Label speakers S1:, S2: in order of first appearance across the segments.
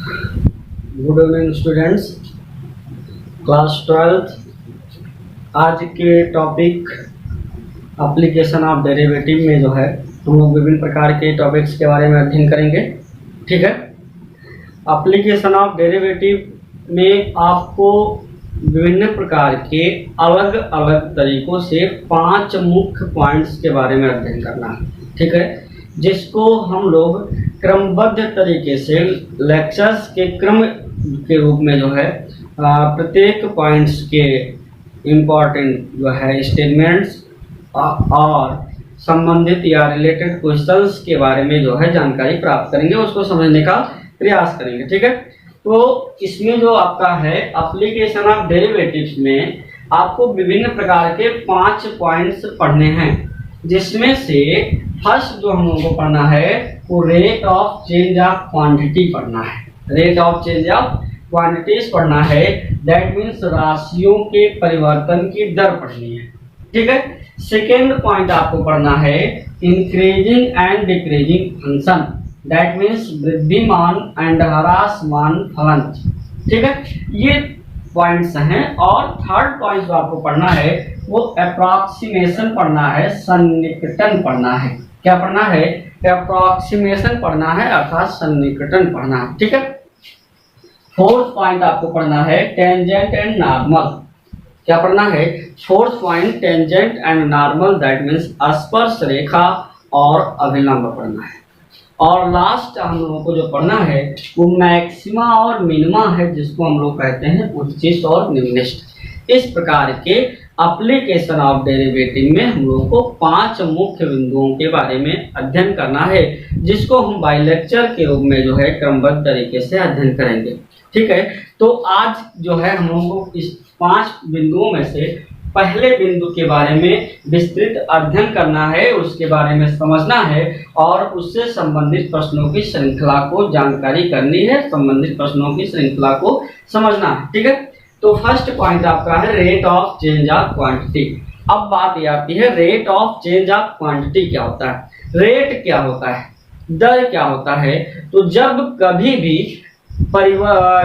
S1: Good evening students, class 12। आज के topic application of derivative में जो है हम लोग विभिन्न प्रकार के टॉपिक्स के बारे में अध्ययन करेंगे। ठीक है, एप्लीकेशन ऑफ डेरिवेटिव में आपको विभिन्न प्रकार के अलग अलग तरीकों से 5 मुख्य पॉइंट्स के बारे में अध्ययन करना है। ठीक है, जिसको हम लोग क्रमबद्ध तरीके से लेक्चर्स के क्रम के रूप में जो है प्रत्येक पॉइंट्स के इम्पॉर्टेंट जो है स्टेटमेंट्स और संबंधित या रिलेटेड क्वेश्चंस के बारे में जो है जानकारी प्राप्त करेंगे, उसको समझने का प्रयास करेंगे। ठीक है, तो इसमें जो आपका है एप्लीकेशन ऑफ डेरिवेटिव्स में आपको विभिन्न प्रकार के 5 पॉइंट्स पढ़ने हैं, जिसमें से फर्स्ट जो हम लोगों को पढ़ना है वो rate of change of quantity पढ़ना है। Rate of change of quantities पढ़ना है, दैट मीन्स राशियों के परिवर्तन की दर पढ़नी है। ठीक है, सेकेंड पॉइंट आपको पढ़ना है increasing and decreasing function, that means वृद्धिमान एंड ह्रासमान फलन। ठीक है, ये पॉइंट्स हैं। और थर्ड पॉइंट जो आपको पढ़ना है वो अप्रॉक्सीमेशन पढ़ना है, सन्निकटन पढ़ना है। क्या पढ़ना है? अप्रॉक्सीमेशन पढ़ना है अर्थात सन्निकटन पढ़ना है। ठीक है, फोर्थ पॉइंट आपको पढ़ना है टेंजेंट एंड नॉर्मल। क्या पढ़ना है? Fourth point tangent and normal, that means स्पर्श रेखा और अभिलंब पढ़ना है। और लास्ट हम लोगों को जो पढ़ना है वो मैक्सिमा और मिनिमा है, जिसको हम लोग कहते हैं उच्चिष्ट और निम्निष्ट। इस प्रकार के एप्लीकेशन ऑफ डेरिवेटिव में हम लोगों को 5 मुख्य बिंदुओं के बारे में अध्ययन करना है, जिसको हम बाई लेक्चर के रूप में जो है क्रमबद्ध तरीके से अध्ययन करेंगे। ठीक है, तो आज जो है हम लोगों को इस 5 बिंदुओं में से पहले बिंदु के बारे में विस्तृत अध्ययन करना है, उसके बारे में समझना है और उससे संबंधित प्रश्नों की श्रृंखला को जानकारी करनी है, संबंधित प्रश्नों की श्रृंखला को समझना है। ठीक है, तो फर्स्ट पॉइंट आपका है rate of change of quantity. अब बात ये आती है rate of change of quantity क्या होता है, रेट क्या होता है, दर क्या होता है। तो जब कभी भी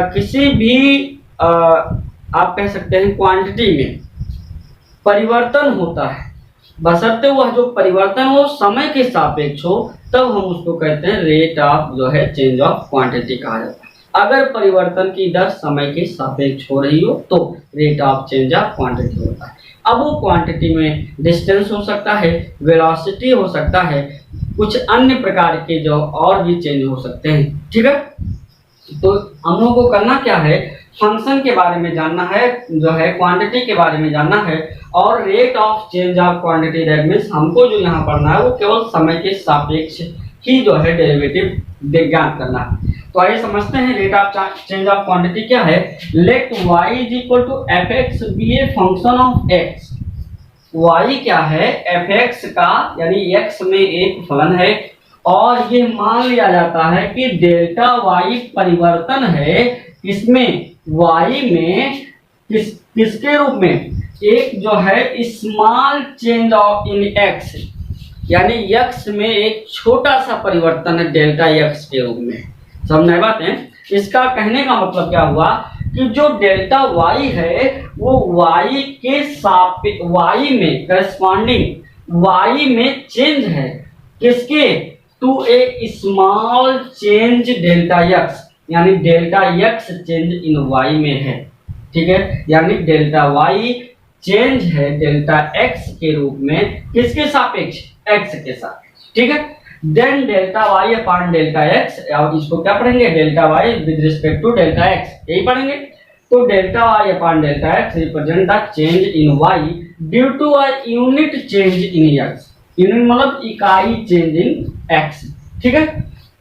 S1: किसी भी आप कह सकते हैं क्वांटिटी में परिवर्तन होता है, बशर्ते वह जो परिवर्तन हो समय के सापेक्ष हो, तब हम उसको कहते हैं रेट ऑफ जो है चेंज ऑफ क्वांटिटी कहा जाता है। अगर परिवर्तन की दर समय के सापेक्ष हो रही हो तो rate of change of quantity होता है। अब वो क्वांटिटी में डिस्टेंस हो सकता है, वेलोसिटी हो सकता है, कुछ अन्य प्रकार के जो और भी चेंज हो सकते हैं। ठीक है, तो हम लोगों को करना क्या है, फंक्शन के बारे में जानना है, जो है क्वांटिटी के बारे में जानना है। और rate of change of quantity that means हमको जो यहाँ पढ़ना है वो केवल समय के सापेक्ष ही जो है डेरिवेटिव ज्ञात करना है। तो आइए समझते हैं rate of change of quantity क्या है। Let y is equal to f x be a function of x। y क्या है? एफ एक्स का यानी x में एक फलन है, और ये मान लिया जाता है कि डेल्टा y परिवर्तन है। इसमें y में किसके रूप में? एक जो है small change of in x, यानी x में एक छोटा सा परिवर्तन है डेल्टा x के रूप में। समझना बात है? इसका कहने का मतलब क्या हुआ कि जो डेल्टा y है वो y के सापेक्ष y में करस्पॉन्डिंग y में चेंज है। किसके? To a small change delta x, यानी delta x change in y में है। ठीक है, यानी डेल्टा y चेंज है डेल्टा x के रूप में, किसके सापेक्ष? x के सापेक्ष। ठीक है, then delta y upon delta x, और इसको क्या पढ़ेंगे? Delta y with respect to delta x, यही पढ़ेंगे। तो delta y upon delta x represent the change in y due to a unit change in x। Unit मतलब इकाई change in x। ठीक है,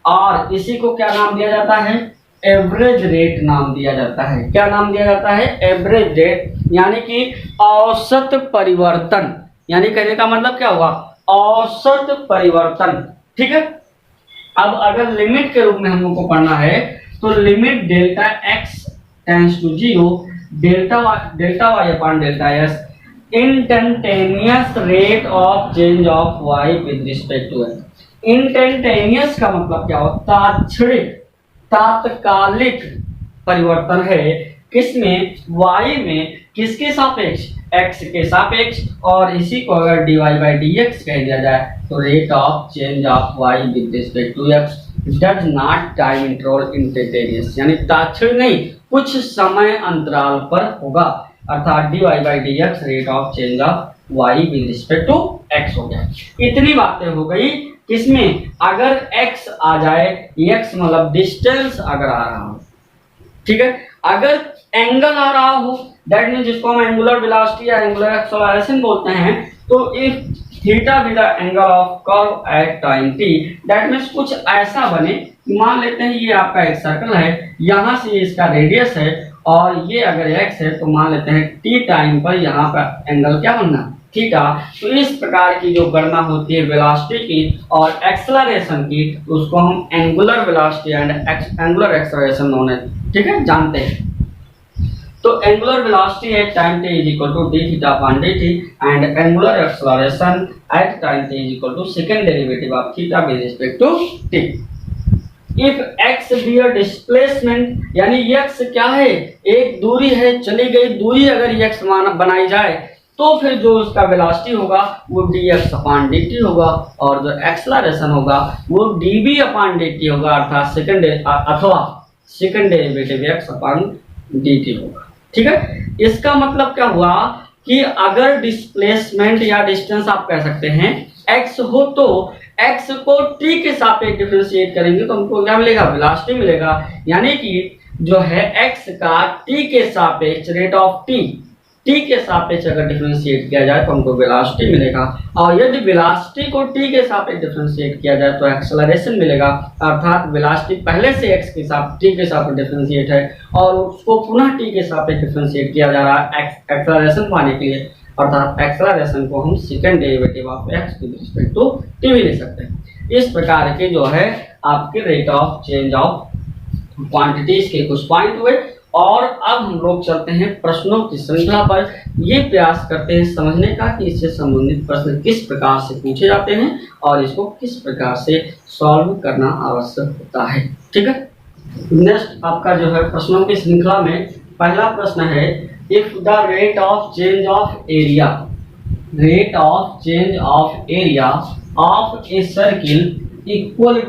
S1: और इसी को क्या नाम दिया जाता है? एवरेज रेट नाम दिया जाता है। क्या नाम दिया जाता है? एवरेज रेट, यानी कि औसत परिवर्तन। यानी कहने का मतलब क्या हुआ? औसत परिवर्तन। ठीक है, अब अगर लिमिट के रूप में हम लोग को पढ़ना है तो limit delta x tends to 0 delta y upon delta s instantaneous rate of change of y with respect to x। Instantaneous का मतलब क्या होता है? तात्क्षणिक तात्कालिक परिवर्तन है किसमें, y में, किसके सापेक्ष, x के सापेक्ष। और इसी को अगर dy by dx कह दिया जाए तो rate of change of y with respect to x does not time interval instantaneous, यानी तात्क्षणिक नहीं, कुछ समय अंतराल पर होगा, अर्थात dy by dx rate of change of y with respect to x हो गया। इतनी बातें हो गई किसमें, अगर x आ जाए, x मतलब डिस्टेंस अगर आ रहा हो, ठीक है, अगर एंगल आ रहा हो, दैट मीन जिसको हम एंगुलर वेलोसिटी या एंगुलर एक्सेलरेशन बोलते हैं, तो if theta be the angle of curve at time t, that means कुछ ऐसा बने, मान लेते हैं ये आपका एक सर्कल है, यहाँ से इसका रेडियस है और ये अगर x है, तो मान लेते हैं t टाइम पर यहाँ पर एंगल क्या बनना, थीटा। तो इस प्रकार की जो गणना होती है वेलोसिटी की और एक्सेलरेशन की, उसको हम angular velocity and angular acceleration दोनों, ठीक है, जानते हैं। तो angular velocity at time t is equal to d theta upon dt and angular acceleration at time t is equal to second derivative of theta with respect to t। If x be a displacement, यानी x क्या है, एक दूरी है, चली गई दूरी अगर x मान बनाई जाए, तो फिर जो उसका वेलोसिटी होगा वो dx अपॉन dt होगा, और जो एक्सेलरेशन होगा वो dv अपॉन dt होगा, अर्थात second derivative x upon dt होगा। ठीक है, इसका मतलब क्या हुआ कि अगर डिस्प्लेसमेंट या डिस्टेंस आप कह सकते हैं x हो, तो x को t के सापेक्ष डिफरेंशिएट करेंगे तो हमको क्या मिलेगा, वेलोसिटी मिलेगा। यानी कि जो है x का t के सापेक्ष रेट ऑफ t के सापेक्ष अगर डिफरेंशिएट किया जाए तो हमको वेलोसिटी मिलेगा, और यदि वेलोसिटी को t के सापेक्ष डिफरेंशिएट किया जाए तो एक्सेलरेशन मिलेगा, अर्थात वेलोसिटी पहले से x के साथ t के सापेक्ष डिफरेंशिएट है और उसको पुनः t के सापेक्ष डिफरेंशिएट किया जा रहा है एक्सेलरेशन पाने के लिए, अर्थात एक्सेलरेशन को हम second derivative of x with respect to t भी ले सकते हैं। इस प्रकार के जो है आपके rate of change of quantities के कुछ पॉइंट हुए, और अब हम लोग चलते हैं प्रश्नों की श्रृंखला पर। ये प्रयास करते हैं समझने का कि इससे संबंधित प्रश्न किस प्रकार से पूछे जाते हैं और इसको किस प्रकार से सॉल्व करना आवश्यक होता है। ठीक है, नेक्स्ट आपका जो है प्रश्नों की श्रृंखला में पहला प्रश्न है, if the rate of change of area of a circle equal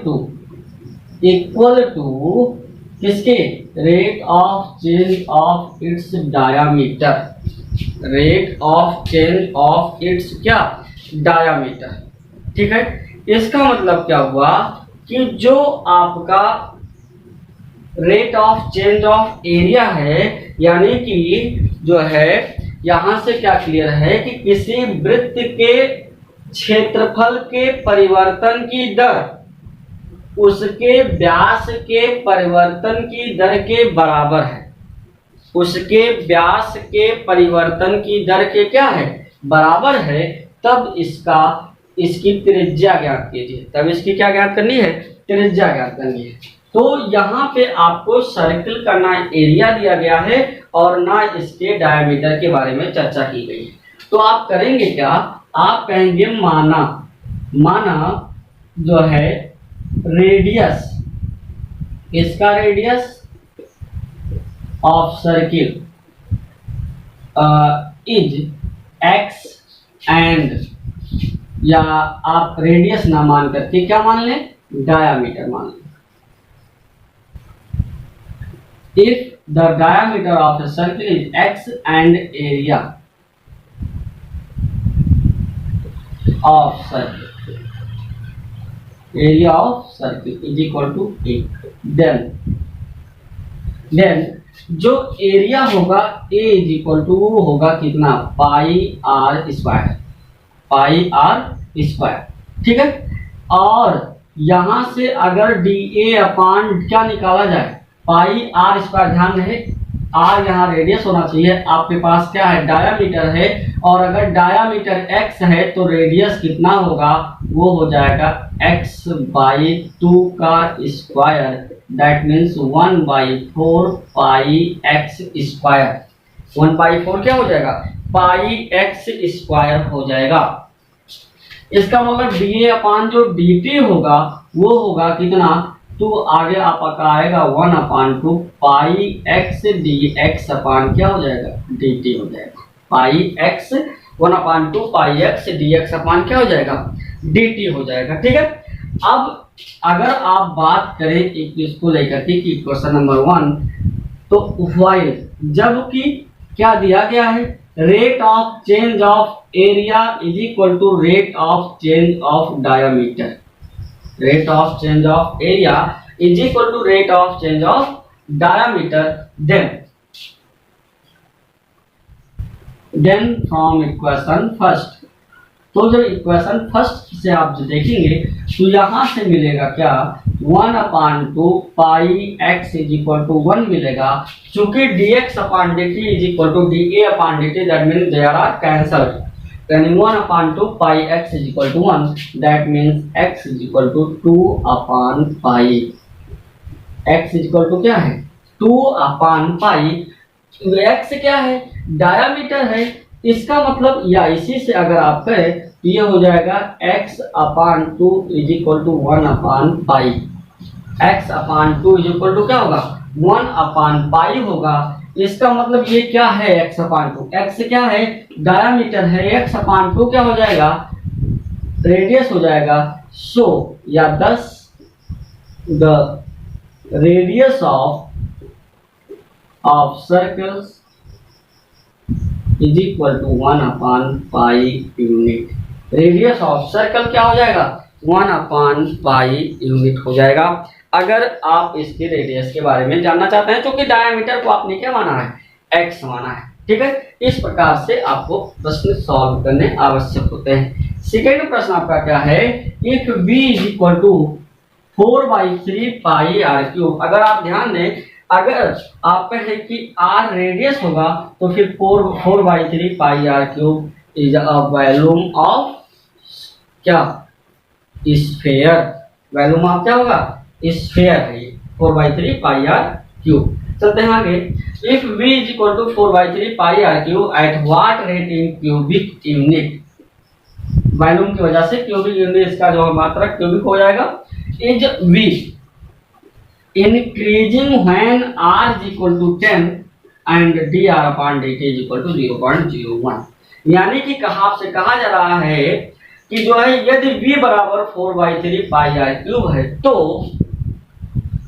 S1: to किसके, rate of change of its diameter, rate of change of its क्या, डायामीटर। ठीक है, इसका मतलब क्या हुआ कि जो आपका rate of change of area है, यानी कि जो है यहां से क्या क्लियर है कि किसी वृत्त के क्षेत्रफल के परिवर्तन की दर उसके व्यास के परिवर्तन की दर के बराबर है, उसके व्यास के परिवर्तन की दर के क्या है, बराबर है, तब इसकी त्रिज्या ज्ञात कीजिए। तब इसकी क्या ज्ञात करनी है, त्रिज्या ज्ञात करनी है। तो यहाँ पे आपको सर्किल का ना एरिया दिया गया है और ना इसके डायमीटर के बारे में चर्चा की गई है। तो आप करेंगे क्या, आप कहेंगे माना जो है रेडियस, इसका radius of circle is x and, या आप रेडियस ना मान करके क्या मान लें, डायामीटर मान लें। If the diameter of a circle is x and area of circle is equal to a, then जो एरिया होगा a इज इक्वल टू होगा कितना, पाई आर स्क्वायर। ठीक है, और यहां से अगर dA अपॉन क्या निकाला जाए, पाई आर स्क्वायर। ध्यान रहे आर यहाँ रेडियस होना चाहिए, आपके पास क्या है, डायामीटर है, और अगर डायामीटर x है तो रेडियस कितना होगा, वो हो जाएगा x/2 का square, that means 1/4 pi x square. 1/4 क्या हो जाएगा, पाई x स्क्वायर हो जाएगा। इसका मतलब dA अपॉन जो dt होगा वो होगा कितना, तो आगे आपका आएगा 1/2 पाई एक्स डी एक्स अपान क्या हो जाएगा, डी टी हो जाएगा। पाई x 1/2 pi x D x अपान क्या हो जाएगा, डी टी हो जाएगा। ठीक है। अब अगर आप बात करें इसको लेकर के कि क्वेश्चन नंबर 1, तो व्हाइल जबकि क्या दिया गया है, rate of change of area is equal to rate of change of diameter. Rate of change of area is equal to rate of change of diameter. Then from equation first, तो जब equation first से आप जो देखेंगे तो यहां से मिलेगा क्या, 1/2 pi x is equal to 1 मिलेगा। चूंकि dx upon dt is equal to dA upon dt, that means they are cancelled. Then 1/2 pi x is equal to 1, that means x is equal to 2/pi। x is equal to क्या है, 2/pi। x क्या है, diameter है, इसका मतलब या इसी से अगर आप करें तो ये हो जाएगा x/2 is equal to 1/pi। x/2 is equal to क्या होगा, 1/pi होगा। इसका मतलब ये क्या है, x/2, x क्या है, डायामीटर है, x/2 क्या हो जाएगा, रेडियस हो जाएगा। सो या thus the radius of circles is equal to 1/pi unit. Radius of circle क्या हो जाएगा, 1/pi यूनिट हो जाएगा। अगर आप इसके रेडियस के बारे में जानना चाहते हैं, क्योंकि डायमीटर को आपने क्या माना है, x माना है। ठीक है, इस प्रकार से आपको प्रश्न सॉल्व करने आवश्यक होते हैं। सेकेंड प्रश्न आपका क्या है, if v is equal to 4/3 pi r cube. अगर आप ध्यान दें, अगर आप कहें कि r रेडियस होगा तो फिर 4/3 pi r cube is a volume of क्या, स्फीयर। वॉल्यूम ऑफ क्या होगा, स्फीयर है 4/3 पाई आर क्यूब। चलते हैं आगे। If v is equal to 4/3 pi r cube at what rate in cubic unit. Volume की वजह से क्यूबिक यूनिट इसका जो मात्रा क्यूबिक हो जाएगा, is v increasing when r is equal to 10 and dr upon dt is equal to 0.01। यानी कि से कहा जा रहा है कि जो है यदि v बराबर 4/3 पाई आर क्यूब है तो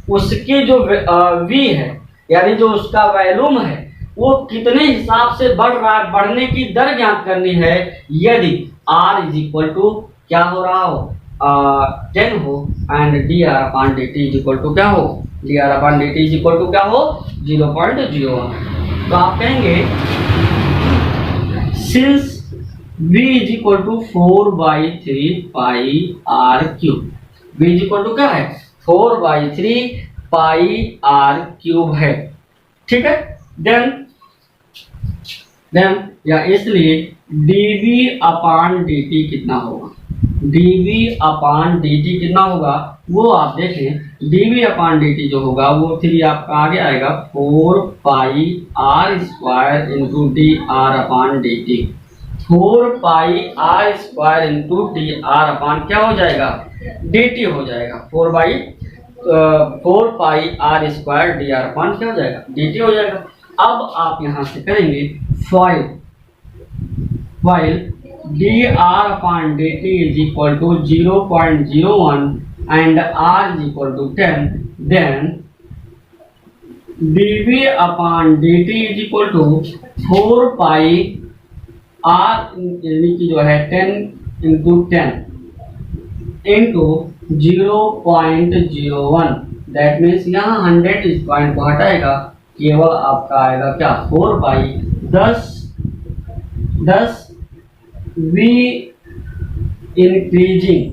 S1: उसकी जो v है, यानी जो उसका वॉल्यूम है, वो कितने हिसाब से बढ़ रहा है, बढ़ने की दर ज्ञात करनी है। यदि r इज इक्वल टू क्या हो रहा हो, 10 हो and dr upon dt is equal to क्या हो, dr upon dt is equal to क्या हो, 0.01। तो आप कहेंगे since v is equal to 4/3 pi r cube, v is equal to क्या है, 4/3 पाई आर क्यूब है। ठीक है, देन या इसलिए dv अपान dt कितना होगा, dv अपान dt कितना होगा वो आप देखें। dv अपान dt जो होगा वो 3 आपका आगे आएगा, 4 r square into d r upon dt। 4 r square into d r upon क्या हो जाएगा, dt हो जाएगा। 4 r square d r upon क्या हो जाएगा, dt हो जाएगा। अब आप यहां से करेंगे while dr upon dt is equal to 0.01 and r is equal to 10, then dv upon dt is equal to 4 r यानी कि जो है 10 into 10 into 0.01, दैट मीन्स यहाँ 100 इस पॉइंट को हटाएगा, केवल आपका आएगा क्या, 4/10 v increasing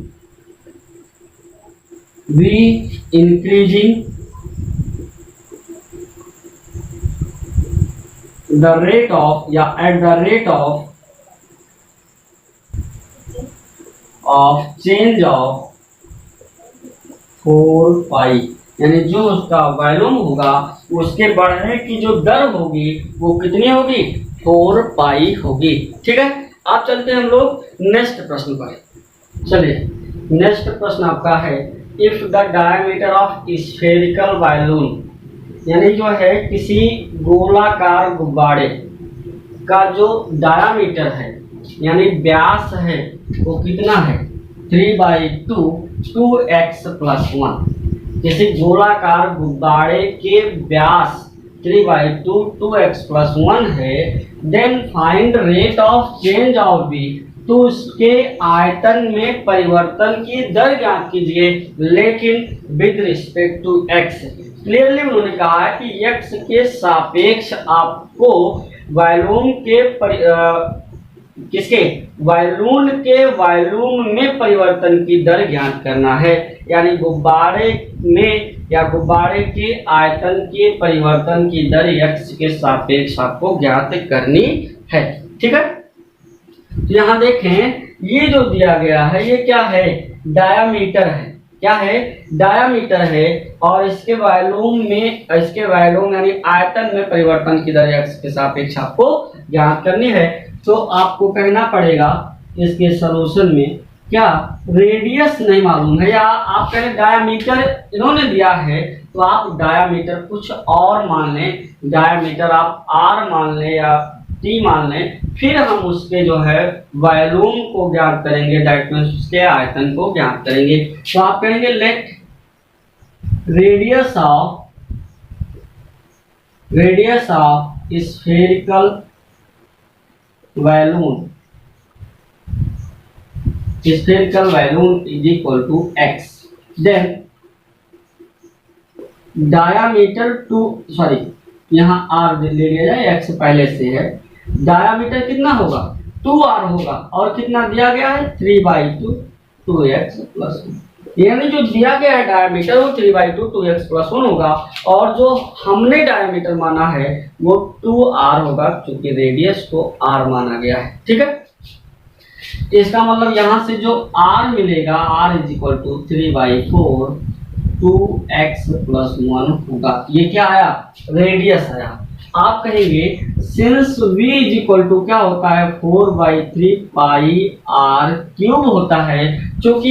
S1: the rate of at the rate of change of 4 यानी जो उसका वॉल्यूम होगा उसके बढ़ने की जो दर होगी वो कितनी होगी, 4 होगी। ठीक है, आप चलते हैं हम लोग नेक्स्ट प्रश्न पर। चलिए नेक्स्ट प्रश्न आपका है if the diameter of spherical balloon, यानी जो है किसी गोलाकार गुब्बारे का जो डायमीटर है यानी व्यास है वो कितना है 3/2 2x+1। किसी गोलाकार गुब्बारे के व्यास 3/2 2x+1 है। Then find rate of change of b, तो उसके आयतन में परिवर्तन की दर ज्ञात कीजिए, लेकिन with respect to x. Clearly उन्होंने कहा है कि एक्स के सापेक्ष आपको वॉल्यूम के किसके वॉल्यूम के वॉल्यूम में परिवर्तन की दर ज्ञात करना है, यानी गुब्बारे में या गुब्बारे के आयतन के परिवर्तन की दर एक्स के सापेक्ष आपको ज्ञात करनी है। ठीक है, तो यहाँ देखें ये जो दिया गया है ये क्या है, डायामीटर है। क्या है, डायामीटर है, और इसके वॉल्यूम यानी आयतन में परिवर्तन की दर एक्स के सापेक्ष आपको ज्ञात करनी है। तो आपको कहना पड़ेगा इसके सलूशन में क्या रेडियस नहीं मालूम है, या आप कहें डायामीटर इन्होंने दिया है तो आप डायामीटर कुछ और मान लें, डायामीटर आप r मान लें या t मान लें, फिर हम उसके जो है वॉल्यूम को ज्ञात करेंगे, दैट मींस उसके आयतन को ज्ञात करेंगे। तो आप कहेंगे let radius of spherical balloon is equal to x। Then diameter यहाँ r ले लिया जाए, x पहले से है। डायामीटर कितना होगा 2r होगा, और कितना दिया गया है 3/2 2x+1, यानी जो दिया गया है डायामीटर वो 3/2 2x+1 होगा, और जो हमने डायामीटर माना है वो 2r होगा, क्योंकि रेडियस को r माना गया है। ठीक है, इसका मतलब यहाँ से जो r मिलेगा r is equal to 3/4 2x+1 होगा। ये क्या आया, रेडियस आया। आप कहेंगे since v is equal to क्या होता है 4/3 πr³ होता है, क्योंकि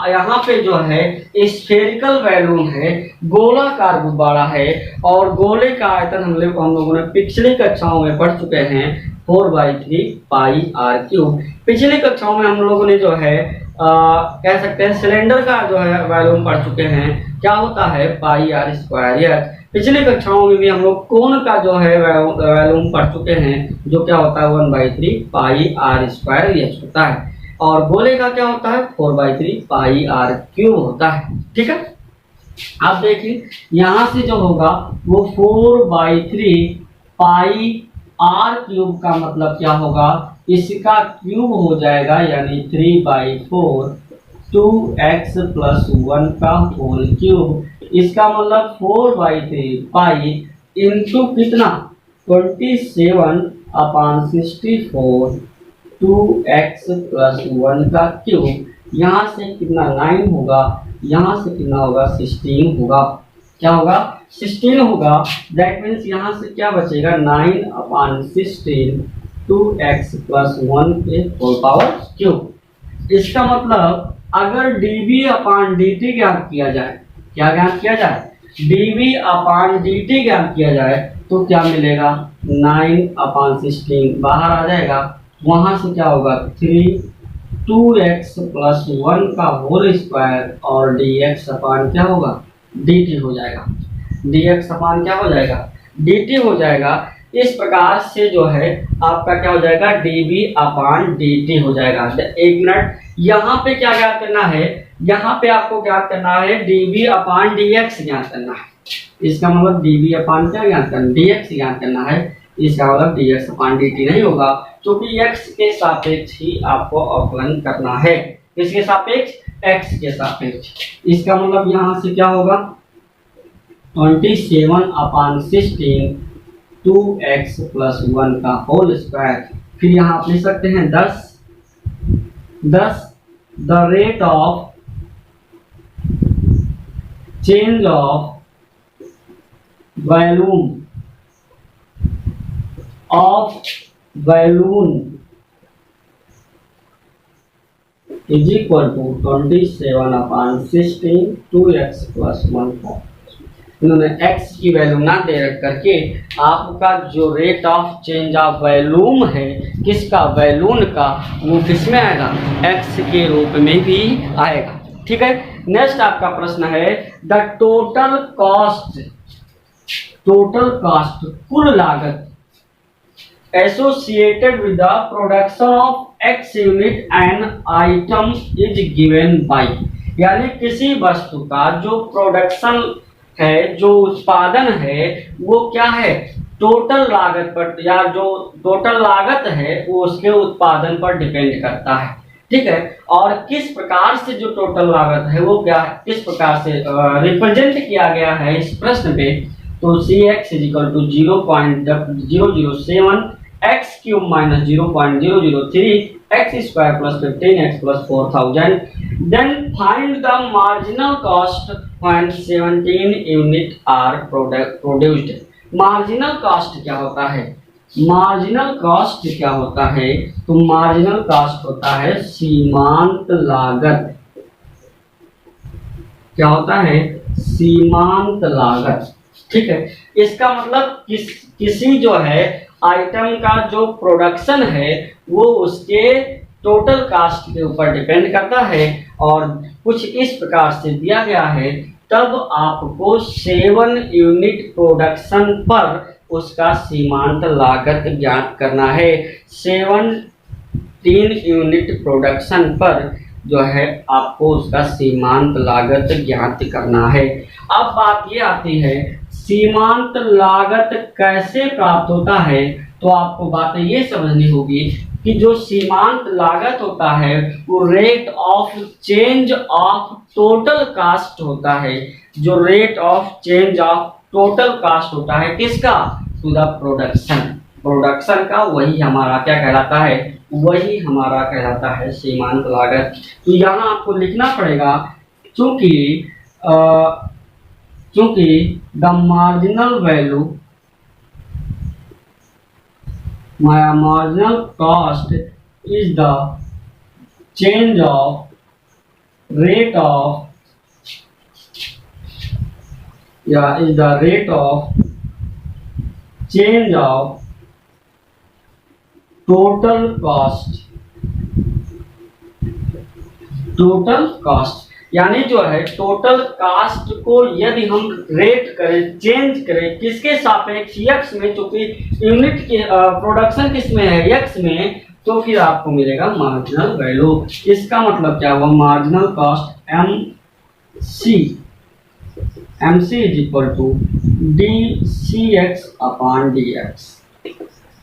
S1: यहाँ पे जो है स्फेरिकल बैलून है, गोलाकार गुब्बारा है, और गोले का आयतन हम लोगों ने पिछली कक्षाओं में पढ़ चुके हैं 4/3 πr³। पिछली कक्षाओं में हम लोगों ने जो है कह सकते हैं सिलेंडर का जो है वॉल्यूम पढ़ चुके हैं, क्या होता है πr²। पिछली कक्षाओं में भी हम लोग कोण का जो है वॉल्यूम पढ़ चुके हैं, जो क्या होता है 1/3 πr² होता है, और गोले का क्या होता है 4/3 πr³ होता है। ठीक है, आप देखिए यहाँ से जो होगा वो 4/3 πr³ का मतलब क्या होगा, इसका क्यूब हो जाएगा, यानी 3/4 2x+1 का होल क्यूब। इसका मतलब 4/3 पाई इंटू कितना 27/64 2x+1 का क्यूब। यहाँ से कितना 9 होगा, यहाँ से कितना होगा 16 होगा। क्या होगा 16 होगा। दैट मीन्स यहाँ से क्या बचेगा 9/16 2x+1 के होल पावर क्यूब। इसका मतलब अगर dv/dt ज्ञात किया जाए, क्या ज्ञात किया जाए dv/dt ज्ञात किया जाए, तो क्या मिलेगा 9/16 बाहर आ जाएगा, वहां से क्या होगा 2x+1 का होल स्क्वायर और dx/ क्या होगा dt हो जाएगा, dx/ क्या हो जाएगा dt हो जाएगा। इस प्रकार से जो है आपका क्या हो जाएगा dv/dt हो जाएगा। एक मिनट, यहाँ पे क्या ज्ञात करना है, यहाँ पे आपको ज्ञात करना है dv/dx ज्ञात करना है। इसका मतलब dv/ क्या ज्ञात करना dx ज्ञात करना है। इसका मतलब dx/dt नहीं होगा, क्योंकि x के सापेक्ष ही आपको अवकलन करना है। किसके सापेक्ष x के सापेक्ष। इसका मतलब यहाँ से क्या होगा 27/16 2x+1 का होल स्क्वायर। फिर यहाँ आप लिख सकते हैं 10 the rate of change of volume of balloon is equal to 27/16 2x + 1। इन्होंने x की वैल्यू ना दे रख करके आपका जो rate of change of volume है किसका, वैल्यून का, वो किस में आएगा, x के रूप में भी आएगा। ठीक है। नेक्स्ट आपका प्रश्न है द टोटल कॉस्ट कुल लागत associated with the production of x unit and item is given by, यानी किसी वस्तु का जो प्रोडक्शन है, जो उत्पादन है, वो क्या है, टोटल लागत पर, या जो टोटल लागत है वो उसके उत्पादन पर डिपेंड करता है। ठीक है। और किस प्रकार से जो टोटल लागत है वो क्या है, किस प्रकार से रिप्रेजेंट किया गया है इस प्रश्न पे, तो Cx = 0.007 x³ - 0.003 x² + 15x + 4000। Then find the marginal cost when 17 unit are produced। Marginal cost क्या होता है, मार्जिनल कॉस्ट क्या होता है, तो मार्जिनल कॉस्ट होता है सीमांत लागत। क्या होता है, सीमांत लागत। ठीक है। इसका मतलब किसी जो है आइटम का जो प्रोडक्शन है वो उसके टोटल कास्ट के ऊपर डिपेंड करता है, और कुछ इस प्रकार से दिया गया है, तब आपको 7 यूनिट प्रोडक्शन पर उसका सीमांत लागत ज्ञात करना है। 3 यूनिट प्रोडक्शन पर जो है आपको उसका सीमांत लागत ज्ञात करना है। अब बात ये आती है सीमांत लागत कैसे प्राप्त होता है, तो आपको बातें ये समझनी होगी कि जो सीमांत लागत होता है वो rate of change of total cast होता है। जो rate of change of total cast होता है किसका, टू द प्रोडक्शन का, वही हमारा क्या कहलाता है, वही हमारा कहलाता है सीमांत लागत। तो यहाँ आपको लिखना पड़ेगा चूंकि the marginal value marginal cost is the change of rate of change of total cost, यानी जो है टोटल कास्ट को यदि हम रेट करें, चेंज करें किसके सापेक्ष, x में, चूंकि यूनिट की प्रोडक्शन किस में है, x में, तो फिर आपको मिलेगा मार्जिनल वैल्यू। इसका मतलब क्या हुआ, मार्जिनल कॉस्ट MC =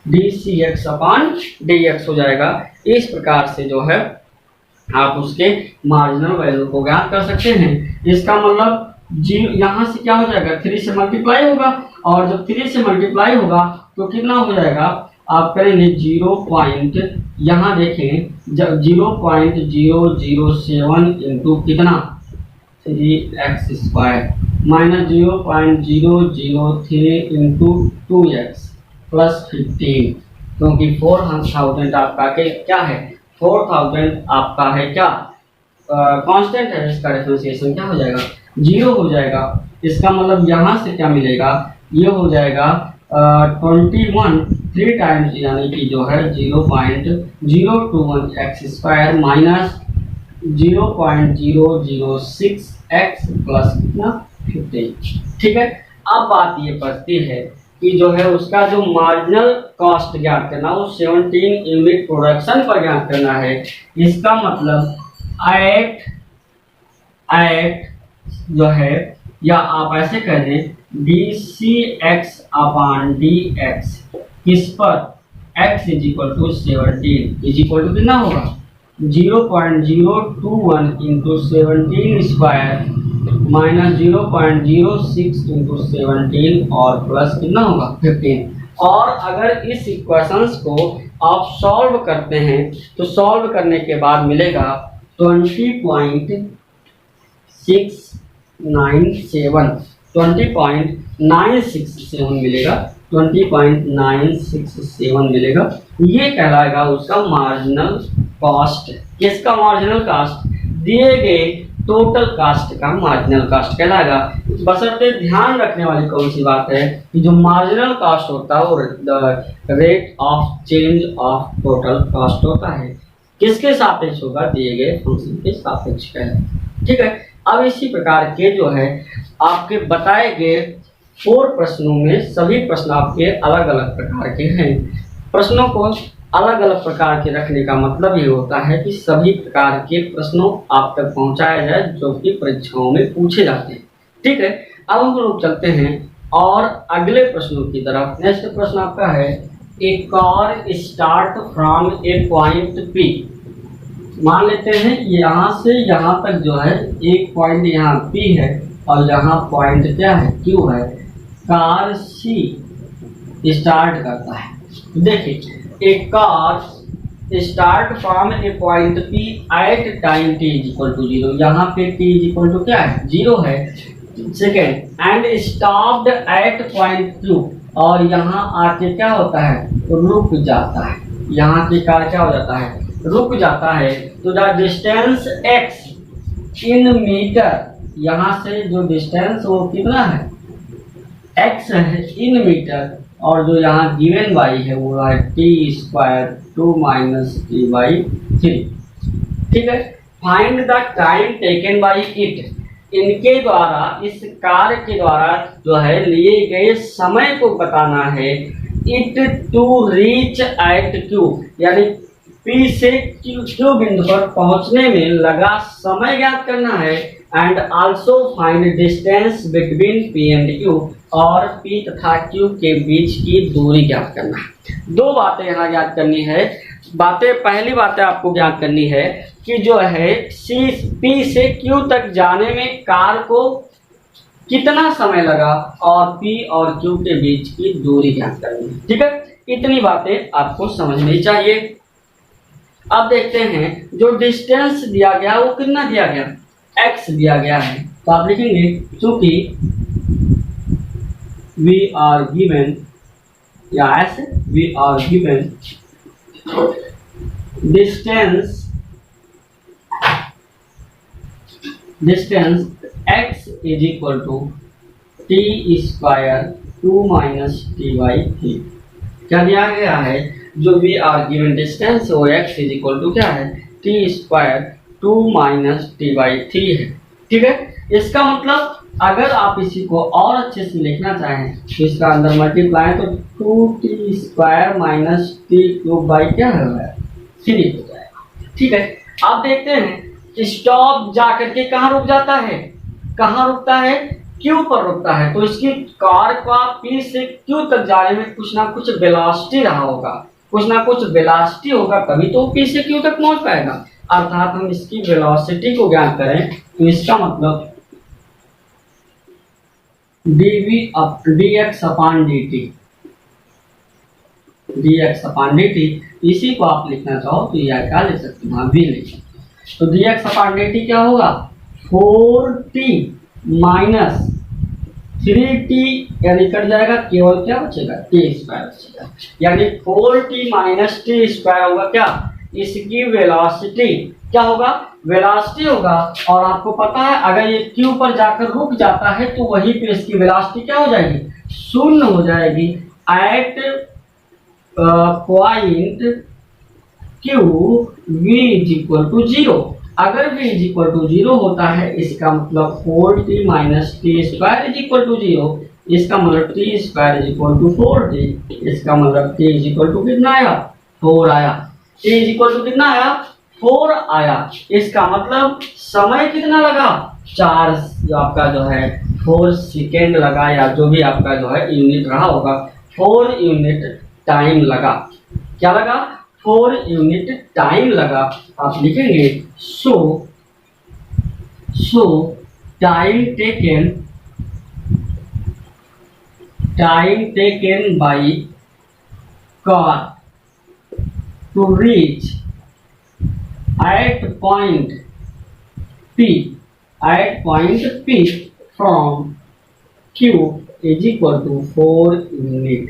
S1: dCx/dx हो जाएगा। इस प्रकार से जो है आप उसके मार्जिनल वैल्यू को ज्ञात कर सकते हैं। इसका मतलब यहाँ से क्या हो जाएगा, 3 से मल्टीप्लाई होगा, और जब 3 से मल्टीप्लाई होगा तो कितना हो जाएगा, आप करेंगे 0. यहाँ देखें जब 0.007 इंटू कितना 3x² -0.003 इंटू 2x + 15, क्योंकि 4000 आपका क्या है, 4000 आपका है क्या कांस्टेंट है, इसका डिफरेंशिएशन क्या हो जाएगा, 0 हो जाएगा। इसका मतलब यहाँ से क्या मिलेगा, ये हो जाएगा 21 3 टाइम्स, यानी कि जो है 0.021 x² - 0.006 x + 15। ठीक है। अब बात ये पड़ती है कि जो है उसका जो मार्जिनल कॉस्ट ज्ञात करना, वो 17 यूनिट प्रोडक्शन पर ज्ञात करना है। इसका मतलब एट जो है, या आप ऐसे कह दें dCx/dx किस पर, x = 17 कितना होगा, 0.021 इंटू 17² -0.06 इंटू 17 और प्लस कितना होगा 15। और अगर इस इक्वेशंस को आप सॉल्व करते हैं तो सॉल्व करने के बाद मिलेगा 20.967 मिलेगा, 20.967 मिलेगा। ये कहलाएगा उसका मार्जिनल कॉस्ट, किसका मार्जिनल कॉस्ट, दिए गए टोटल कास्ट का मार्जिनल कास्ट कहलाएगा। बशर्ते ध्यान रखने वाली कौन सी बात है कि जो मार्जिनल कास्ट होता है वो rate of change of total cast होता है, किसके सापेक्ष होगा, दिए गए फंक्शन के सापेक्ष कहलाएगा। ठीक है, अब इसी प्रकार के जो है आपके बताए गए 4 प्रश्नों में सभी प्रश्न आपके अलग अलग प्रकार के हैं। प्रश्नों को अलग अलग प्रकार के रखने का मतलब ये होता है कि सभी प्रकार के प्रश्नों आप तक पहुंचाया जाए जो कि परीक्षाओं में पूछे जाते हैं। ठीक है, अब हम लोग चलते हैं और अगले प्रश्नों की तरफ। नेक्स्ट प्रश्न आपका है, a car start from a point P. मान लेते हैं यहाँ से यहाँ तक जो है एक पॉइंट यहाँ पी है और यहाँ पॉइंट क्या है, क्यू है। कार सी स्टार्ट करता है। देखिए, a car start from a point P at time t is equal to 0। यहाँ पे t is equal to क्या है, 0 है। Second, and stopped at point Q, और यहाँ आके क्या होता है, रुक जाता है। यहाँ के कार क्या हो जाता है, रुक जाता है। तो the distance x in metre, यहाँ से जो डिस्टेंस वो कितना है, x है इन मीटर, और जो यहाँ गिवन वाई है वो है t² 2 - t/3। ठीक है, find the time taken by it. इनके द्वारा, इस कार्य के द्वारा जो है लिए गए समय को बताना है। It to reach at Q, यानी P से Q बिंदु पर पहुंचने में लगा समय ज्ञात करना है। And also find distance between P and Q, और P तथा Q के बीच की दूरी ज्ञात करना है। 2 बातें यहाँ ज्ञात करनी है। पहली बात आपको ज्ञात करनी है कि जो है P से Q तक जाने में कार को कितना समय लगा, और P और Q के बीच की दूरी ज्ञात करनी है। ठीक है, इतनी बातें आपको समझनी चाहिए। अब देखते हैं जो डिस्टेंस दिया गया वो कितना दिया गया, x दिया गया है। तो आप लिखेंगे चूंकि we are given, या ऐसे we are given distance x is equal to t² 2 - t/3। क्या दिया गया है, जो वी आर गिवन डिस्टेंस वो x इज इक्वल टू क्या है, t² 2 - t/3 है। ठीक है, इसका मतलब अगर आप इसी को और अच्छे से लिखना चाहें तो इसका अंदर मल्टीप्लाई तो 2t² - t³ क्या है, 3 हो जाएगा। ठीक है, आप देखते हैं स्टॉप जाकर के कहाँ रुक जाता है, कहाँ रुकता है, Q पर रुकता है। तो इसकी कार का P से Q तक जाने में कुछ ना कुछ वेलोसिटी रहा होगा, कुछ ना कुछ वेलोसिटी होगा, तभी तो P से Q तक पहुंच पाएगा। अर्थात हम इसकी वेलोसिटी को ज्ञात करें तो इसका मतलब dx/dt, इसी को आप लिखना चाहो तो यह क्या लिख सकते हैं, v लिख। तो dx/dt क्या होगा, 4t - 3t, यानी कट जाएगा, केवल क्या बचेगा, t² बचेगा। यानी 4t - t² होगा क्या, इसकी वेलोसिटी क्या होगा, वेलोसिटी होगा। और आपको पता है अगर ये Q पर जाकर रुक जाता है तो वहीं पे इसकी वेलोसिटी क्या हो जाएगी, 0 हो जाएगी। At point Q v is equal to 0। अगर v इज इक्वल टू 0 होता है इसका मतलब 4t - t² is equal to 0। इसका मतलब t² is equal to 4t। इसका मतलब t इज इक्वल टू कितना आया, 4 आया। t इज इक्वल टू कितना आया, 4 आया। इसका मतलब समय कितना लगा, 4, जो आपका जो है 4 सेकेंड लगा, या जो भी आपका जो है यूनिट रहा होगा, 4 यूनिट टाइम लगा। क्या लगा, 4 यूनिट टाइम लगा। आप लिखेंगे so time taken by car to reach at point P from Q is equal to 4 unit.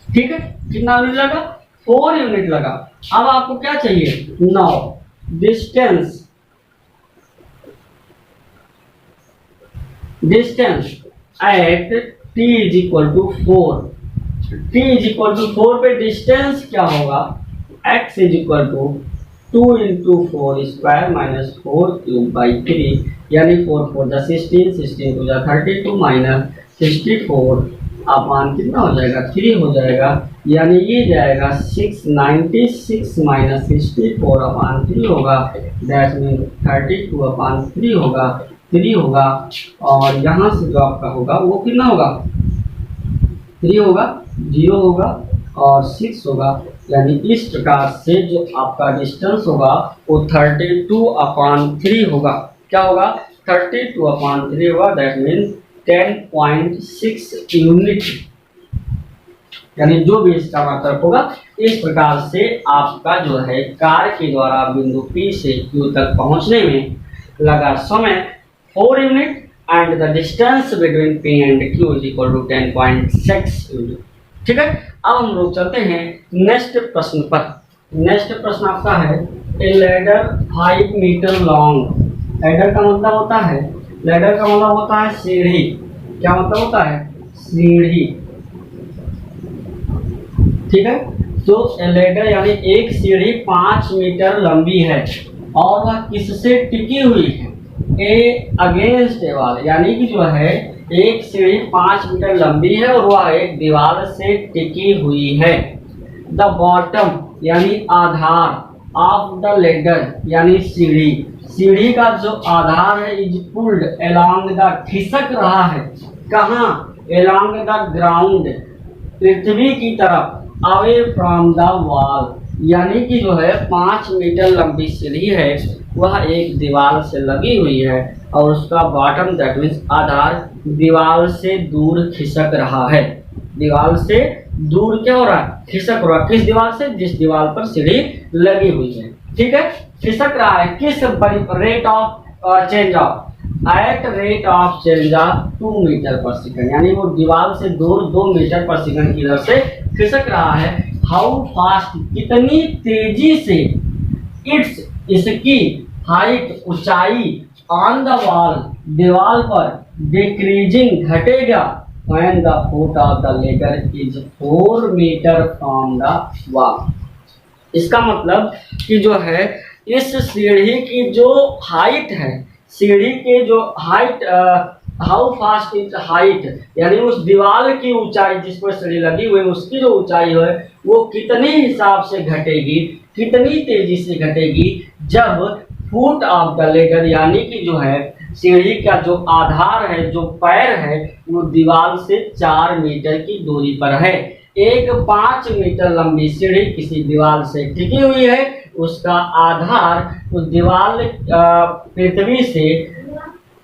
S1: ठीक है, कितना यूनिट लगा, 4 यूनिट लगा। अब आपको क्या चाहिए, now distance at t is equal to 4, t is equal to 4 पे डिस्टेंस क्या होगा, x is equal to 2 into 4 square minus 4 cube by 3, यानी 4 4 जा 16, 16 टू जा 32 माइनस 64 अपान कितना हो जाएगा, 3 हो जाएगा, यानी ये जाएगा 696 माइनस 64 अपान 3 होगा, दैट मीन 32 अपान 3 होगा, 3 होगा, और यहाँ से जो आपका होगा वो कितना होगा, 3 होगा, 0 होगा और 6 होगा, यानी इस प्रकार से जो आपका डिस्टेंस होगा वो 32 अपान 3 होगा। क्या होगा, 32 अपान 3 होगा, दैट मीन 10.6 यूनिट, यानी जो भी इसका मतलब होगा। इस प्रकार से आपका जो है कार के द्वारा बिंदु P से Q तक पहुंचने में लगा समय 4 unit and the distance between P and Q is equal to 10.6 unit. ठीक है, अब हम लोग चलते हैं नेक्स्ट प्रश्न पर। नेक्स्ट प्रश्न आपका है, a ladder 5 metre long. Ladder का मतलब होता है, लैडर का मतलब होता है सीढ़ी। क्या मतलब होता है, सीढ़ी। ठीक है, तो लैडर यानी एक सीढ़ी 5 मीटर लंबी है और वह किससे टिकी हुई है, ए अगेंस्ट ए वॉल, यानी कि जो है एक सीढ़ी 5 मीटर लंबी है और वह एक दीवार से टिकी हुई है। द बॉटम यानी आधार ऑफ द लेडर यानी सीढ़ी, सीढ़ी का जो आधार है इज पुल्ड अलोंग द, खिसक रहा है कहाँ, अलोंग द ग्राउंड, पृथ्वी की तरफ, अवे फ्रॉम द वॉल, यानी कि जो है 5 मीटर लंबी सीढ़ी है वह एक दीवार से लगी हुई है और उसका बॉटम दैट मीन्स आधार दीवार से दूर खिसक रहा है। दीवार से दूर क्या हो रहा है, खिसक रहा है। किस दीवार से, जिस दीवार पर सीढ़ी लगी हुई है। ठीक है, खिसक रहा है किस rate of change of, at rate of change of 2 metre पर सेकंड, यानी वो दीवार से दूर 2 मीटर पर सेकंड की दर से खिसक रहा है। हाउ फास्ट, कितनी तेजी से, इट्स इसकी हाइट ऊंचाई, ऑन द वॉल दीवार पर, डिक्रीजिंग घटेगा, when the foot of the ladder is 4 metre from the wall. इसका मतलब कि जो है इस सीढ़ी की जो हाइट है, सीढ़ी के जो height, how fast is height, यानी उस दीवार की ऊंचाई जिस पर सीढ़ी लगी हुई उसकी जो ऊंचाई है वो कितने हिसाब से घटेगी, कितनी तेजी से घटेगी, जब फुट ऑफ द लेडर यानी कि जो है सीढ़ी का जो आधार है, जो पैर है, वो दीवार से 4 मीटर की दूरी पर है। एक 5 मीटर लंबी सीढ़ी किसी दीवार से टिकी हुई है, उसका आधार उस दीवार पृथ्वी से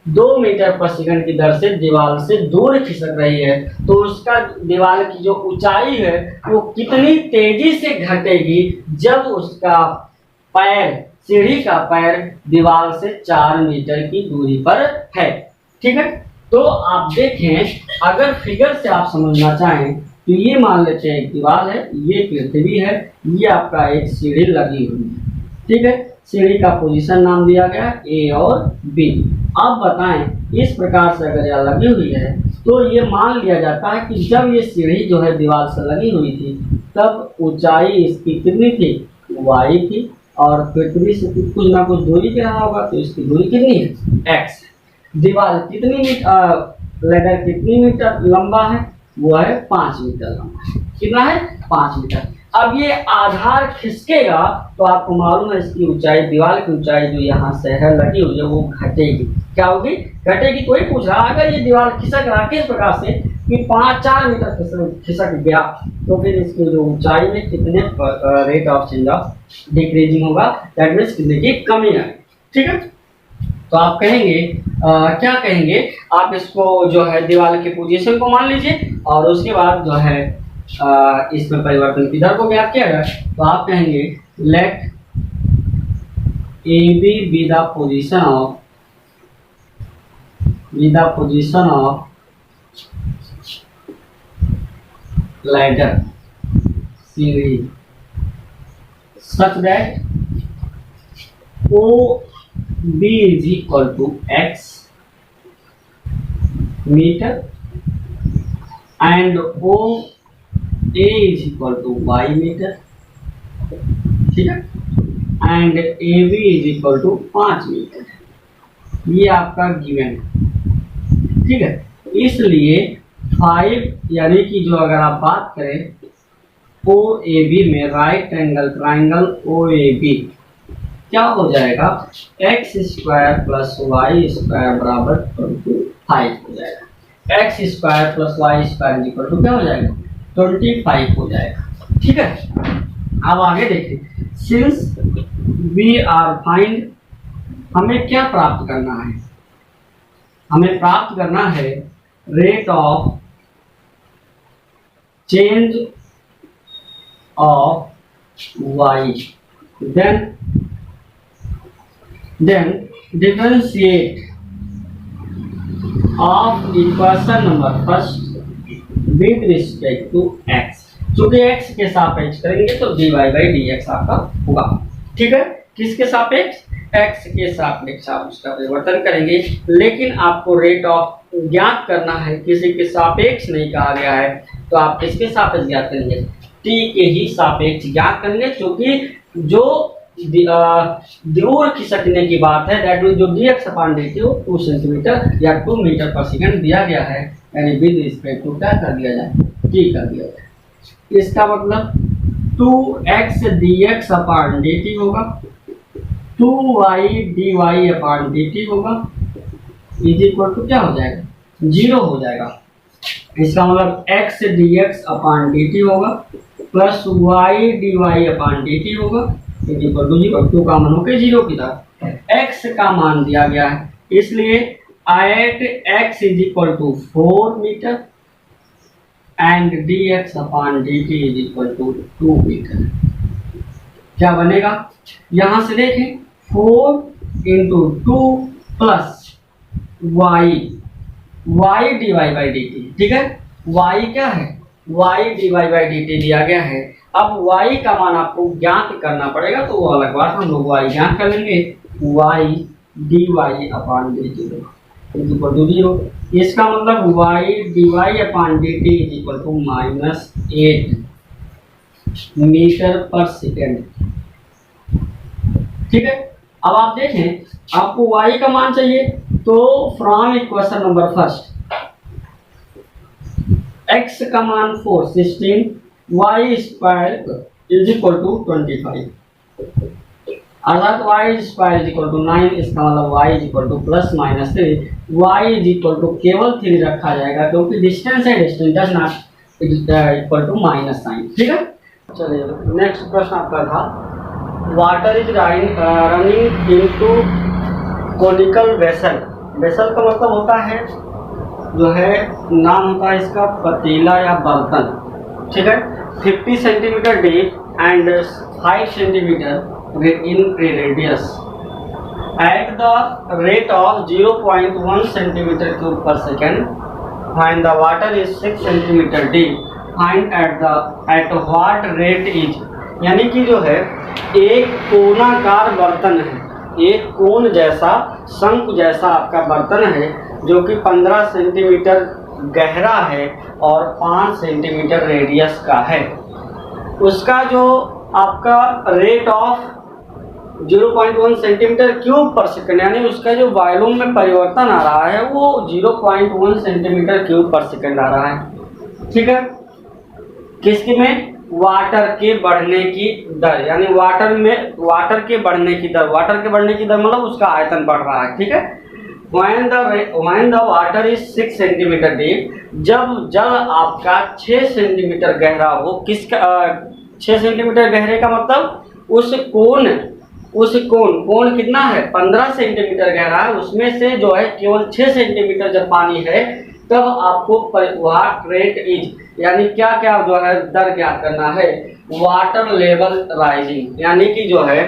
S1: 2 मीटर पर सेकंड की दर से दीवार से दूर खिसक रही है, तो उसका दीवार की जो ऊंचाई है वो कितनी तेजी से घटेगी जब उसका पैर, सीढ़ी का पैर दीवार से 4 मीटर की दूरी पर है। ठीक है, तो आप देखें, अगर फिगर से आप समझना चाहें तो ये मान लेते हैं एक दीवार है, ये पृथ्वी है, ये आपका एक सीढ़ी लगी हुई है। ठीक है, सीढ़ी का पोजीशन नाम दिया गया ए और बी। अब बताएं, इस प्रकार से अगर यह लगी हुई है तो ये मान लिया जाता है कि जब ये सीढ़ी जो है दीवार से लगी हुई थी तब ऊंचाई इसकी कितनी थी, y थी, और पृथ्वी से कुछ ना कुछ दूरी पे रहा होगा, तो इसकी दूरी कितनी है, x। दीवार कितनी लेडर कितनी मीटर लंबा है, वो है 5 मीटर लंबा। कितना है, 5 मीटर। अब ये आधार खिसकेगा तो आपको मालूम है इसकी ऊंचाई, दीवार की ऊंचाई जो यहाँ से है लगी हुई है वो घटेगी। क्या होगी, घटेगी। कोई पूछ रहा अगर ये दीवार खिसक रहा किस प्रकार से कि 5-4 मीटर खिसक गया, तो फिर इसकी जो ऊंचाई में कितने rate of change of decreasing होगा, दैट मीन्स कितने की कमी आएगी। ठीक है, तो आप कहेंगे क्या कहेंगे, आप इसको जो है दीवार की पोजीशन को मान लीजिए और उसके बाद जो है इसमें परिवर्तन की दर को ज्ञात किया जाए, तो आप कहेंगे let A B the position of ladder, such that OB is equal to x meter and OA is equal to y meter, ठीक है, and AB is equal to 5 metre. ये आपका गिवन है, ठीक है। इसलिए 5 यानी कि जो अगर आप बात करें OAB में राइट एंगल ट्राइंगल OAB क्या हो जाएगा, x square plus y square बराबर 25 हो जाएगा। X square plus y square equal to क्या हो जाएगा, 25 हो जाएगा, ठीक है। अब आगे देखिए, सिंस वी आर फाइंड, हमें क्या प्राप्त करना है, हमें प्राप्त करना है rate of change of y, then differentiate of equation number first with respect to x। चूंकि x के सापेक्ष करेंगे तो dy by dx आपका होगा, ठीक है। किसके सापेक्ष, x के सापेक्ष आप उसका परिवर्तन करेंगे, लेकिन आपको रेट ऑफ ज्ञात करना है, किसी के सापेक्ष नहीं कहा गया है, तो आप किसके सापेक्ष ज्ञात करेंगे, t के ही सापेक्ष ज्ञात करेंगे। क्योंकि जो दूर खिसकने की बात है, दैट मीन जो dx अपॉन dt हो 2 सेंटीमीटर या 2 मीटर पर सेकंड दिया गया है, यानी विद रिस्पेक्ट टू क्या कर दिया जाए, t कर दिया जाए। इसका मतलब 2x dx अपॉन dt होगा, 2y dy अपॉन dt होगा, इज इक्वल टू क्या हो जाएगा, 0 हो जाएगा। इसका मतलब x dx अपॉन dt होगा plus y dy upon dt होगा, इज इक्वल टू 0। 2 का मान होकर 0 की तरफ, x का मान दिया गया है, इसलिए at x is equal to 4 metre and dx upon dt is equal to 2 metre. क्या बनेगा, यहां से देखें 4 into 2 plus y dy by dt, ठीक है। y क्या है, y dy बाई dt दिया गया है। अब y का मान आपको ज्ञात करना पड़ेगा, तो वो अलग बात, हम लोग y ज्ञात कर लेंगे, y dy upon dt is equal to 0। इसका मतलब y dy upon dt is equal to -8 metre पर सेकेंड, ठीक है। अब आप देखें, आपको y का मान चाहिए, तो from equation number first x का मान 4 16 y square is equal to 25, अर्थात y square is equal to 9। इसका मतलब y is equal to plus minus 3, y is equal to केवल 3 रखा जाएगा, क्योंकि डिस्टेंस है, distance does not equal to minus sign, ठीक है। चलिए नेक्स्ट प्रश्न आपका था, water is running into conical vessel. Vessel का मतलब होता है, जो है नाम होता है इसका पतीला या बर्तन, ठीक है। 50 centimetre deep and 5 centimetre in radius at the rate of 0.1 centimeter cube per second, when the water is 6 centimeter deep, find at what rate is। यानी कि जो है एक कोनाकार बर्तन है, एक कोन जैसा शंकु जैसा आपका बर्तन है, जो कि 15 सेंटीमीटर गहरा है और 5 सेंटीमीटर रेडियस का है। उसका जो आपका रेट ऑफ 0.1 सेंटीमीटर क्यूब पर सेकंड, यानी उसका जो वॉल्यूम में परिवर्तन आ रहा है वो 0.1 सेंटीमीटर क्यूब पर सेकंड आ रहा है, ठीक है। किसके में, वाटर के बढ़ने की दर, यानी वाटर के बढ़ने की दर, वाटर के बढ़ने की दर मतलब उसका आयतन बढ़ रहा है, ठीक है। when the water is 6 centimetre deep, जब जल आपका 6 सेंटीमीटर गहरा हो, किसका 6 सेंटीमीटर गहरे का मतलब उस कोण कितना है, 15 सेंटीमीटर गहरा है, उसमें से जो है केवल 6 सेंटीमीटर जब पानी है, तब आपको वाट रेट इज, यानी क्या क्या जो है दर ज्ञात करना है, वाटर लेवल राइजिंग, यानी कि जो है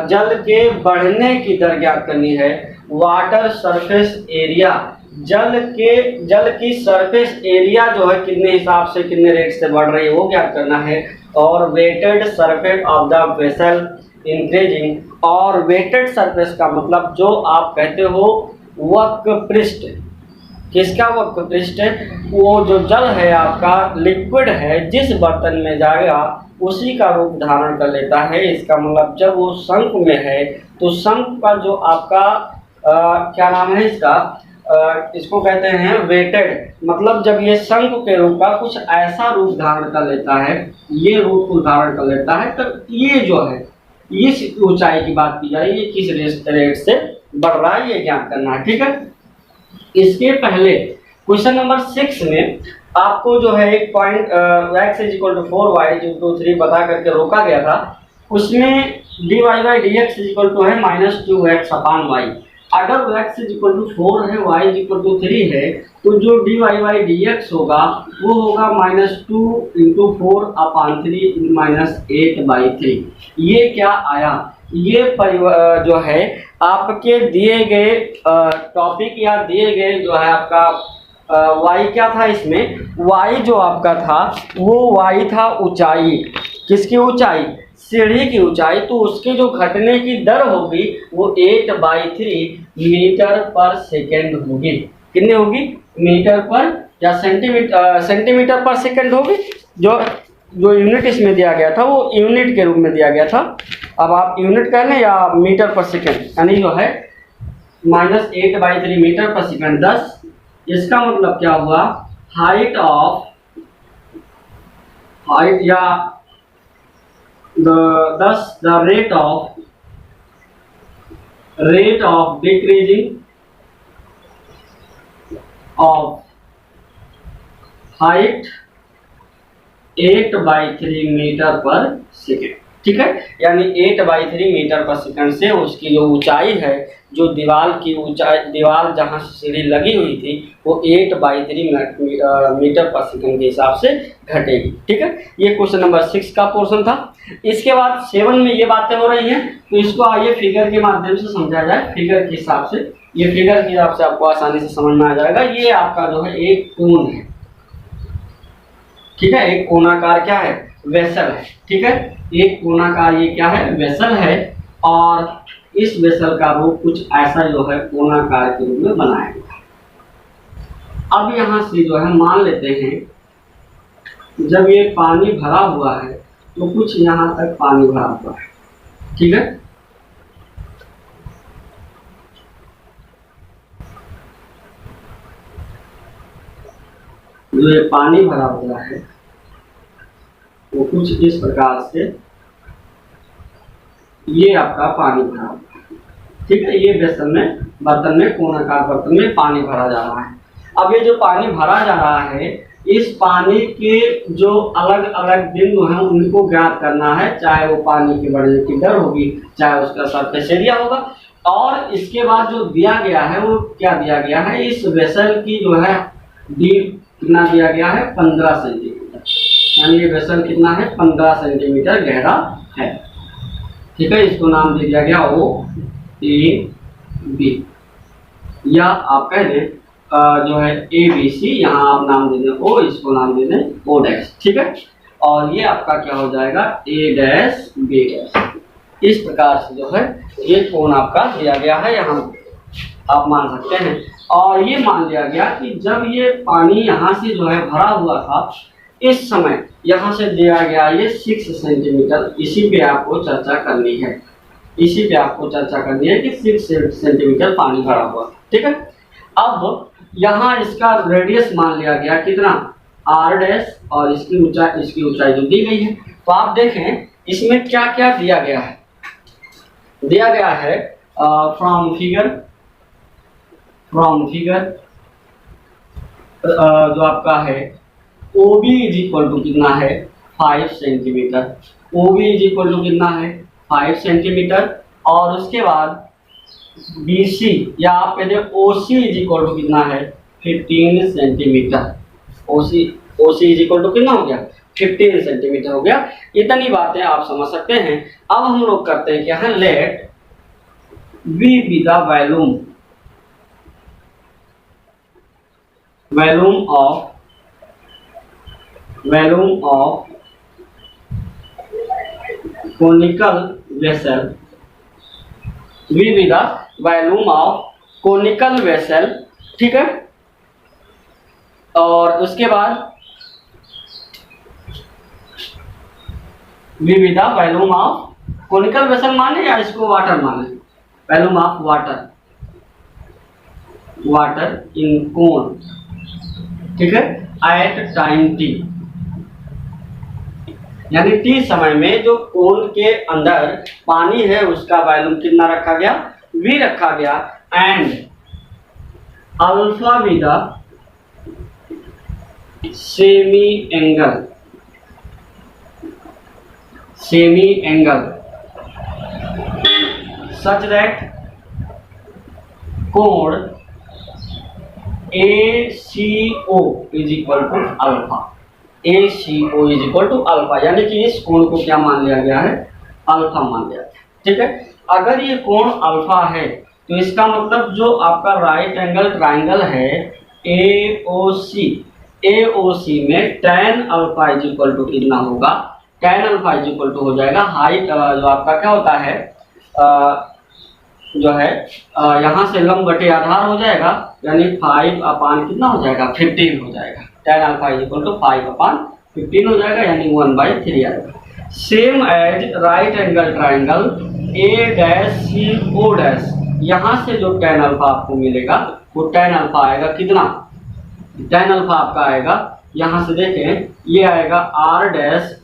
S1: जल के बढ़ने की दर ज्ञात करनी है, वाटर सरफेस एरिया, जल की सरफेस एरिया जो है कितने हिसाब से कितने रेट से बढ़ रही है वो ज्ञात करना है। और wetted surface of the vessel increasing, और वेटेड सरफेस का मतलब जो आप कहते हो वक्र पृष्ठ, किसका वक्र पृष्ठ है, वो जो जल है आपका लिक्विड है जिस बर्तन में जाएगा उसी का रूप धारण कर लेता है। इसका मतलब जब वो शंख में है तो शंख का जो आपका क्या नाम है इसका, इसको कहते हैं वेटेड, मतलब जब ये शंख के रूप का कुछ ऐसा रूप धारण कर लेता है, ये रूप को धारण कर लेता है, तब ये जो है इस ऊंचाई की बात की जा रही है, किस रेट से बढ़ रहा है ये ज्ञात करना है। ठीक है, इसके पहले क्वेश्चन नंबर 6 में आपको जो है एक point x is equal to 4y/3 बता करके रोका गया था। उसमें dy/dx इज इक्वल टू है -2x/y। अगर x इज इक्वल टू 4 है, y इज इक्वल टू 3 है, तो जो dy/dx होगा वो होगा -2 × 4/3 -8/3। ये क्या आया, ये जो है आपके दिए गए टॉपिक या दिए गए जो है आपका y क्या था, इसमें y जो आपका था वो y था ऊंचाई, किसकी ऊंचाई, सीढ़ी की ऊंचाई, तो उसके जो घटने की दर होगी वो 8/3 मीटर पर सेकेंड होगी। कितनी होगी, मीटर पर या सेंटीमीटर पर सेकेंड होगी। जो यूनिट इसमें दिया गया था वो यूनिट के रूप में दिया गया था। अब आप यूनिट कह लें या मीटर पर सेकेंड, यानी जो है -8/3 मीटर पर सेकेंड 10। इसका मतलब क्या हुआ, हाइट या the rate of decreasing of height 8/3 metre पर सेकेंड। ठीक है, यानी 8/3 मीटर पर सेकंड से उसकी जो ऊंचाई है, जो दीवार की ऊंचाई, दीवार जहां सीढ़ी लगी हुई थी वो 8/3 मीटर पर सेकंड के हिसाब से घटेगी। ठीक है, ये क्वेश्चन नंबर 6 का पोर्शन था। इसके बाद 7 में ये बातें हो रही हैं, तो इसको आइए फिगर के माध्यम से समझा जाए। फिगर के हिसाब से, ये फिगर के हिसाब से आपको आसानी से समझ में आ जाएगा। ये आपका जो है एक कोन है, ठीक है, एक कोनाकार क्या है, वेसल है। ठीक है, एक कोनाकार ये क्या है, वेसल है, और इस वेसल का रूप कुछ ऐसा जो है कोनाकार के रूप में बनाया गया। अब यहां से जो है मान लेते हैं जब ये पानी भरा हुआ है तो कुछ यहां तक पानी भरा हुआ है। ठीक है, जो ये पानी भरा हुआ है वो कुछ इस प्रकार से, ये आपका पानी भरा हुआ है। ठीक है, ये बेसन में, बर्तन में, कोनाकार बर्तन में पानी भरा जा रहा है। अब ये जो पानी भरा जा रहा है, इस पानी के जो अलग अलग बिंदु हैं उनको ज्ञात करना है, चाहे वो पानी की बढ़ने की दर होगी, चाहे उसका सरफेस एरिया होगा। और इसके बाद जो दिया गया है वो क्या दिया गया है, इस वेसल की जो है डीप कितना दिया गया है, 15 सेंटीमीटर, यानी ये वेसल कितना है, 15 सेंटीमीटर गहरा है। ठीक है, इसको नाम दे दिया गया OAB, या आप कह दें जो है ABC, यहाँ आप नाम दे दें O, इसको नाम दे दें O'। ठीक है, और ये आपका क्या हो जाएगा, A', B'। इस प्रकार से जो है ये कोण आपका दिया गया है, यहाँ आप मान सकते हैं। और ये मान लिया गया कि जब ये पानी यहाँ से जो है भरा हुआ था, इस समय यहाँ से दिया गया ये 6 सेंटीमीटर, इसी पे आपको चर्चा करनी है, इसी पे आपको चर्चा करनी है कि 6 सेंटीमीटर पानी भरा हुआ। ठीक है, अब यहाँ इसका रेडियस मान लिया गया कितना, R', और इसकी ऊंचाई जो दी गई है। तो आप देखें इसमें क्या क्या दिया गया है, दिया गया है फ्रॉम फिगर जो आपका है OB इज इक्वल टू कितना है, 5 centimetre. OB is equal to कितना है, 5 सेंटीमीटर। और उसके बाद BC या आप कहते हैं OC इज इक्वल टू कितना है, 15 centimetre. OC is equal to कितना हो गया, 15 सेंटीमीटर हो गया। इतनी बातें आप समझ सकते हैं। अब हम लोग करते हैं क्या है, let V be the volume, volume of conical vessel, we be the volume of conical vessel, ठीक है। और उसके बाद we be the volume of conical vessel माने या इसको वाटर माने, volume of water in cone, ठीक है, एट टाइम टी, यानी टी समय में जो कोन के अंदर पानी है उसका वॉल्यूम कितना रखा गया, वी रखा गया, and alpha be the semi angle such that कोण ACO is equal to alpha, ACO is equal to alpha, यानी कि इस कोण को क्या मान लिया गया है, अल्फा मान लिया, ठीक है। अगर ये कोण अल्फा है तो इसका मतलब जो आपका राइट एंगल ट्राइंगल है AOC में tan alpha is equal to कितना होगा, tan alpha is equal to हो जाएगा हाइट जो आपका क्या होता है जो है यहाँ से लंब बटे आधार हो जाएगा, यानी 5 अपान कितना हो जाएगा, 15 हो जाएगा। tan alpha is equal to 5 upon 15 हो जाएगा, यानी 1/3 आएगा। Same as right angle triangle A'CO', यहाँ से जो tan अल्फा आपको मिलेगा वो tan अल्फा आएगा कितना, tan अल्फा आपका आएगा यहाँ से देखें ये आएगा R'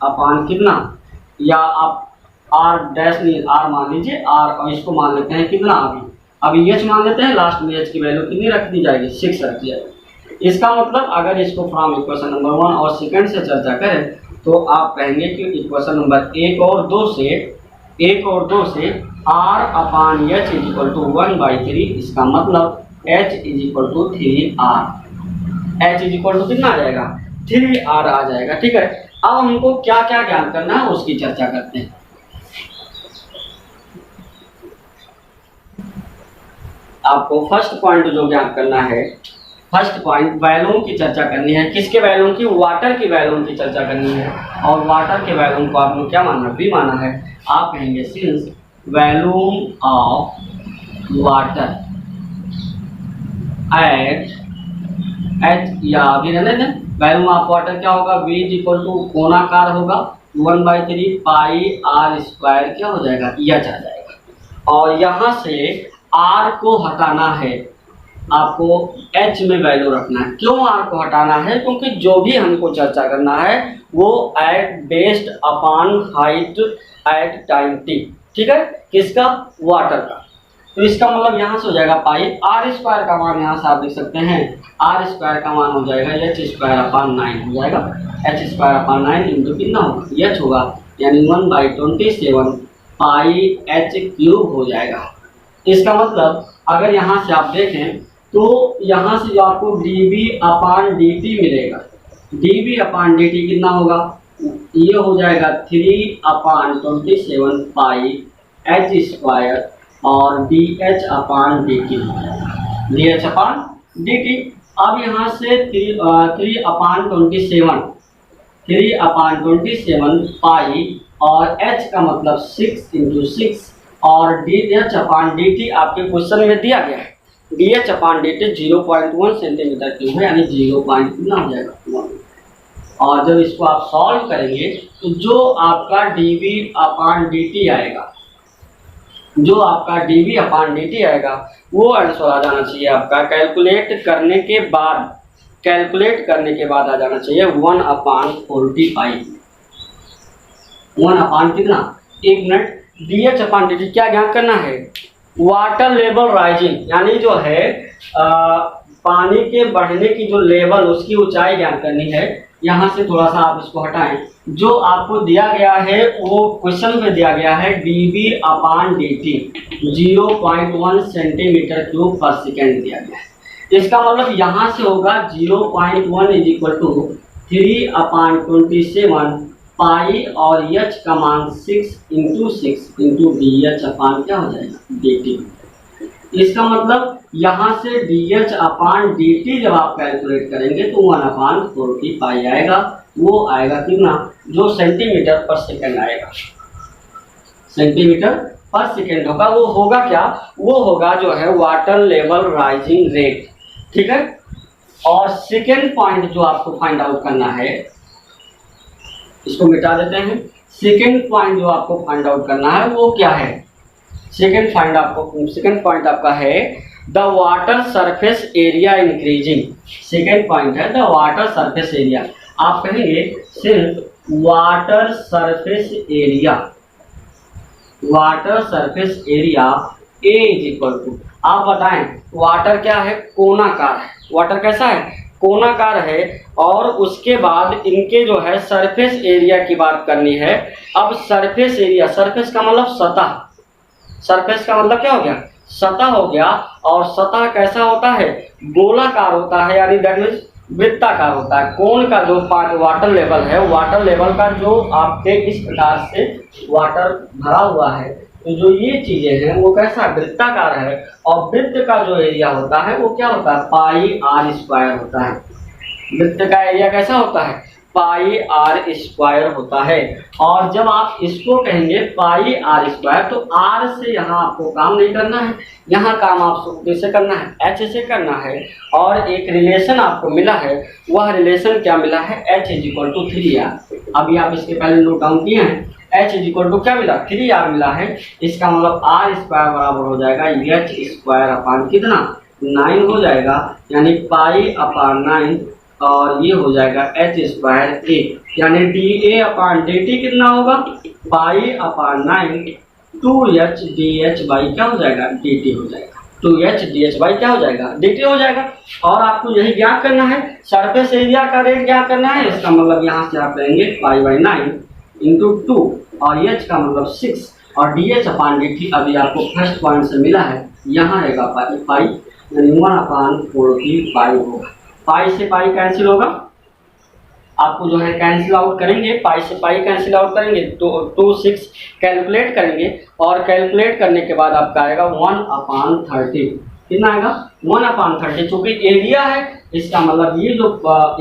S1: अपान कितना, या आप R' नहीं R मान लीजिए R, और इसको मान लेते हैं कितना, अभी H मान लेते हैं, लास्ट में H की वैल्यू कितनी रख दी जाएगी, 6 रख दी जाएगी। इसका मतलब अगर इसको फ्रॉम इक्वेशन नंबर 1 और सेकंड से चर्चा करें तो आप कहेंगे कि इक्वेशन नंबर 1 और 2 से R upon H is equal to 1/3, इसका मतलब H is equal to 3R, H is equal to कितना आ जाएगा, 3R आ जाएगा, ठीक है। अब हमको क्या क्या ज्ञान करना है उसकी चर्चा करते हैं। आपको फर्स्ट पॉइंट जो ज्ञान करना है, फर्स्ट पॉइंट वॉल्यूम की चर्चा करनी है, किसके वॉल्यूम की, वाटर की वॉल्यूम की चर्चा करनी है, और वाटर के वॉल्यूम को आपने क्या मानना, भी माना है। आप कहेंगे since volume of water eight या अभी रहने दें, वॉल्यूम ऑफ वाटर क्या होगा, V इज इक्वल टू कोणाकार होगा 1/3 पाई R² क्या हो जाएगा, H आ जाएगा। और यहाँ से R को हटाना है, आपको H में वैल्यू रखना है। क्यों R को हटाना है, क्योंकि जो भी हमको चर्चा करना है वो at based upon height at time t, ठीक है, किसका, वाटर का। तो इसका मतलब यहाँ से हो जाएगा पाई R² का मान यहाँ से आप देख सकते हैं, R² का मान हो जाएगा H²/9 हो जाएगा, H²/9 इंटू कितना होगा, H होगा, यानी 1/27 पाई H³ हो जाएगा। इसका मतलब अगर यहाँ से आप देखें तो यहाँ से जो आपको dV/dt मिलेगा, dV/dt कितना होगा, ये हो जाएगा 3/27 पाई H² और dH/dt, dH/dt। अब यहाँ से 3/27 पाई और H का मतलब 6 × 6 और dH/dt आपके क्वेश्चन में दिया गया है, dH/dt 0.1 सेंटीमीटर क्यूब है, यानी 0. कितना हो जाएगा 1। और जब इसको आप सॉल्व करेंगे तो जो आपका dV/dt आएगा, वो आंसर आ जाना चाहिए आपका कैलकुलेट करने के बाद आ जाना चाहिए 1/45। 1 कितना, 1 मिनट। dH/dt क्या ज्ञान करना है, वाटर लेवल राइजिंग, यानी जो है पानी के बढ़ने की जो लेवल, उसकी ऊंचाई ज्ञान करनी है। यहाँ से थोड़ा सा आप इसको हटाएं, जो आपको दिया गया है वो क्वेश्चन में दिया गया है dV/dt 0.1 सेंटीमीटर क्यूब पर सेकेंड दिया गया है। इसका मतलब यहाँ से होगा 0.1 इज इक्वल टू 3/27 पाई और H का मान 6 × 6 × dH/ क्या हो जाएगा dt। इसका मतलब यहाँ से DH अपान DT जब आप कैलकुलेट करेंगे तो 1/4 पाई आएगा। वो आएगा कितना, जो सेंटीमीटर पर सेकंड आएगा, सेंटीमीटर पर सेकंड होगा। वो होगा क्या, वो होगा जो है वाटर लेवल राइजिंग रेट, ठीक है। और सेकेंड पॉइंट जो आपको फाइंड आउट करना है, इसको मिटा देते हैं। सेकेंड पॉइंट जो आपको फाइंड आउट करना है वो क्या है, सेकेंड पॉइंट आपका है the water surface area increasing. Second point है द वाटर सरफेस एरिया। आप कहेंगे सिर्फ water surface area, water surface area A is equal to, आप बताएं वाटर क्या है, कोनाकार है। वाटर कैसा है, कोनाकार है। और उसके बाद इनके जो है सरफेस एरिया की बात करनी है। अब सरफेस एरिया, सरफेस का मतलब सतह, सरफेस का मतलब क्या हो गया, सतह हो गया। और सतह कैसा होता है, गोलाकार होता है, यानी दैट मीन्स वृत्ताकार होता है। कोन का जो वाटर लेवल है, वाटर लेवल का जो आपके इस प्रकार से वाटर भरा हुआ है, तो जो ये चीजें हैं वो कैसा वृत्ताकार है। और वृत्त का जो एरिया होता है वो क्या होता है, पाई आर स्क्वायर होता है। वृत्त का एरिया कैसा होता है, पाई आर स्क्वायर होता है। और जब आप इसको कहेंगे पाई आर स्क्वायर, तो आर से यहाँ आपको काम नहीं करना है, यहाँ काम आपको कैसे करना है, एच से करना है। और एक रिलेशन आपको मिला है, वह रिलेशन क्या मिला है, H is equal to 3r। अभी आप इसके पहले नोट डाउन किए हैं, एच इज इक्वल टू क्या मिला, 3r मिला है। इसका मतलब आर स्क्वायर बराबर हो जाएगा एच स्क्वायर अपान कितना, 9 हो जाएगा, यानी पाई अपान 9। और ये हो जाएगा एच स्क्वायर ए, यानी DA अपान DT कितना होगा, पाई अपान 9 2h DH बाई क्या हो जाएगा, DT हो जाएगा। 2h DH बाई क्या हो जाएगा, DT हो जाएगा। और आपको यही ज्ञात करना है, सरफेस एरिया का रेट ज्ञात करना है। इसका मतलब यहाँ से आप लेंगे पाई बाई 9 इंटू 2 और h का मतलब 6 और DH अपान DT अभी आपको फर्स्ट पॉइंट से मिला है, यहाँ रहेगा पाई, यानी 1/4 पाई होगा। पाई से पाई कैंसिल होगा, आपको जो है कैंसिल आउट करेंगे, पाई से पाई कैंसिल आउट करेंगे तो 2 6 कैलकुलेट करेंगे। और कैलकुलेट करने के बाद आपका आएगा 1/30, कितना आएगा 1/30। चूंकि एरिया है, इसका मतलब ये जो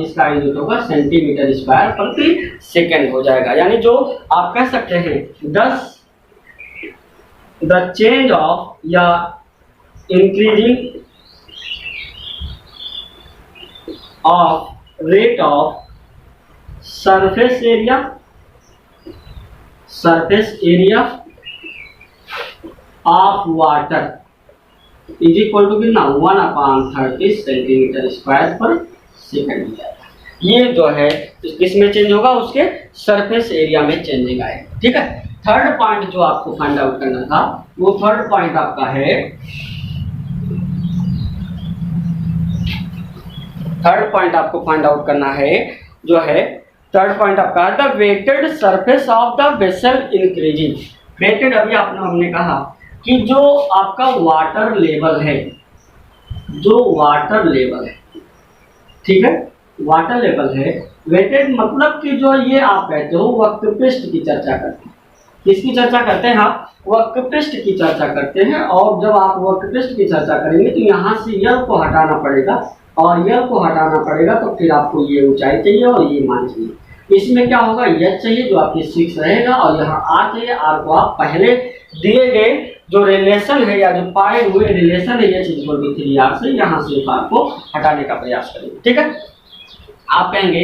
S1: इसका यूनिट होगा सेंटीमीटर स्क्वायर प्रति सेकेंड हो जाएगा। यानी जो आप कह सकते हैं द चेंज ऑफ या increasing of rate of surface area of water is equal to कितना 1/30 सेंटीमीटर स्क्वायर पर सेकंड। ये जो है किसमें चेंज होगा, उसके सरफेस एरिया में चेंजिंग आएगा, ठीक है। थर्ड पॉइंट जो आपको फाइंड आउट करना था, वो थर्ड पॉइंट आपका है, थर्ड पॉइंट आपको फाइंड आउट करना है जो है, थर्ड पॉइंट आपका है the wetted surface of the vessel increasing. Wetted अभी हमने कहा कि जो आपका वाटर लेवल है, जो वाटर लेवल है, ठीक है, वाटर लेवल है। वेटेड मतलब कि जो ये आप कहते हो वक्र पृष्ठ की चर्चा करते हैं। किसकी चर्चा करते हैं आप, वक्र पृष्ठ की चर्चा करते हैं। और जब आप वक्र पृष्ठ की चर्चा करेंगे तो यहाँ से यल को हटाना पड़ेगा, और यल को हटाना पड़ेगा तो फिर आपको ये ऊंचाई चाहिए और ये मान चाहिए। इसमें क्या होगा, एच चाहिए जो आपकी 6 रहेगा, और यहाँ आर चाहिए। आर को आप पहले दिए गए जो रिलेशन है या जो पाए हुए रिलेशन है एच इक्वल टू 3r से, यहाँ से आर को हटाने का प्रयास करेंगे, ठीक है। आप कहेंगे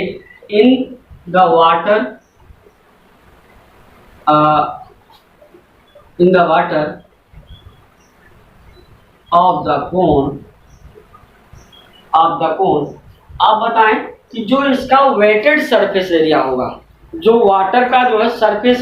S1: in the water of the cone आप बताएं कि जो इसका वेटेड सरफेस एरिया होगा, जो वाटर का जो है सरफेस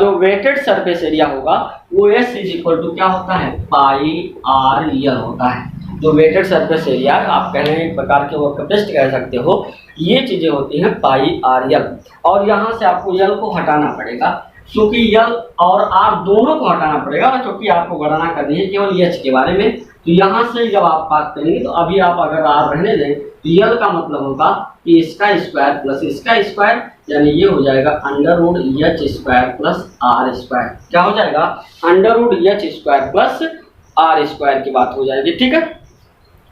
S1: जो वेटेड सरफेस एरिया होगा वो S इज इक्वल टू क्या होता है, पाई आर यल होता है। जो वेटेड सरफेस एरिया आप कह रहे हैं एक प्रकार के वक्र पृष्ठ कह सकते हो, ये चीजें होती हैं पाई आर यल। और यहाँ से आपको यल को हटाना पड़ेगा, क्योंकि यल और आर दोनों को हटाना पड़ेगा, क्योंकि आपको गणना करनी है केवल एच के बारे में। तो यहाँ से जब आप बात करेंगे तो अभी आप अगर आर रहने दें तो यल का मतलब होगा कि इसका स्क्वायर प्लस इसका स्क्वायर, यानी ये हो जाएगा √h² प्लस r²। क्या हो जाएगा, √h² प्लस आर स्क्वायर की बात हो जाएगी। ठीक है,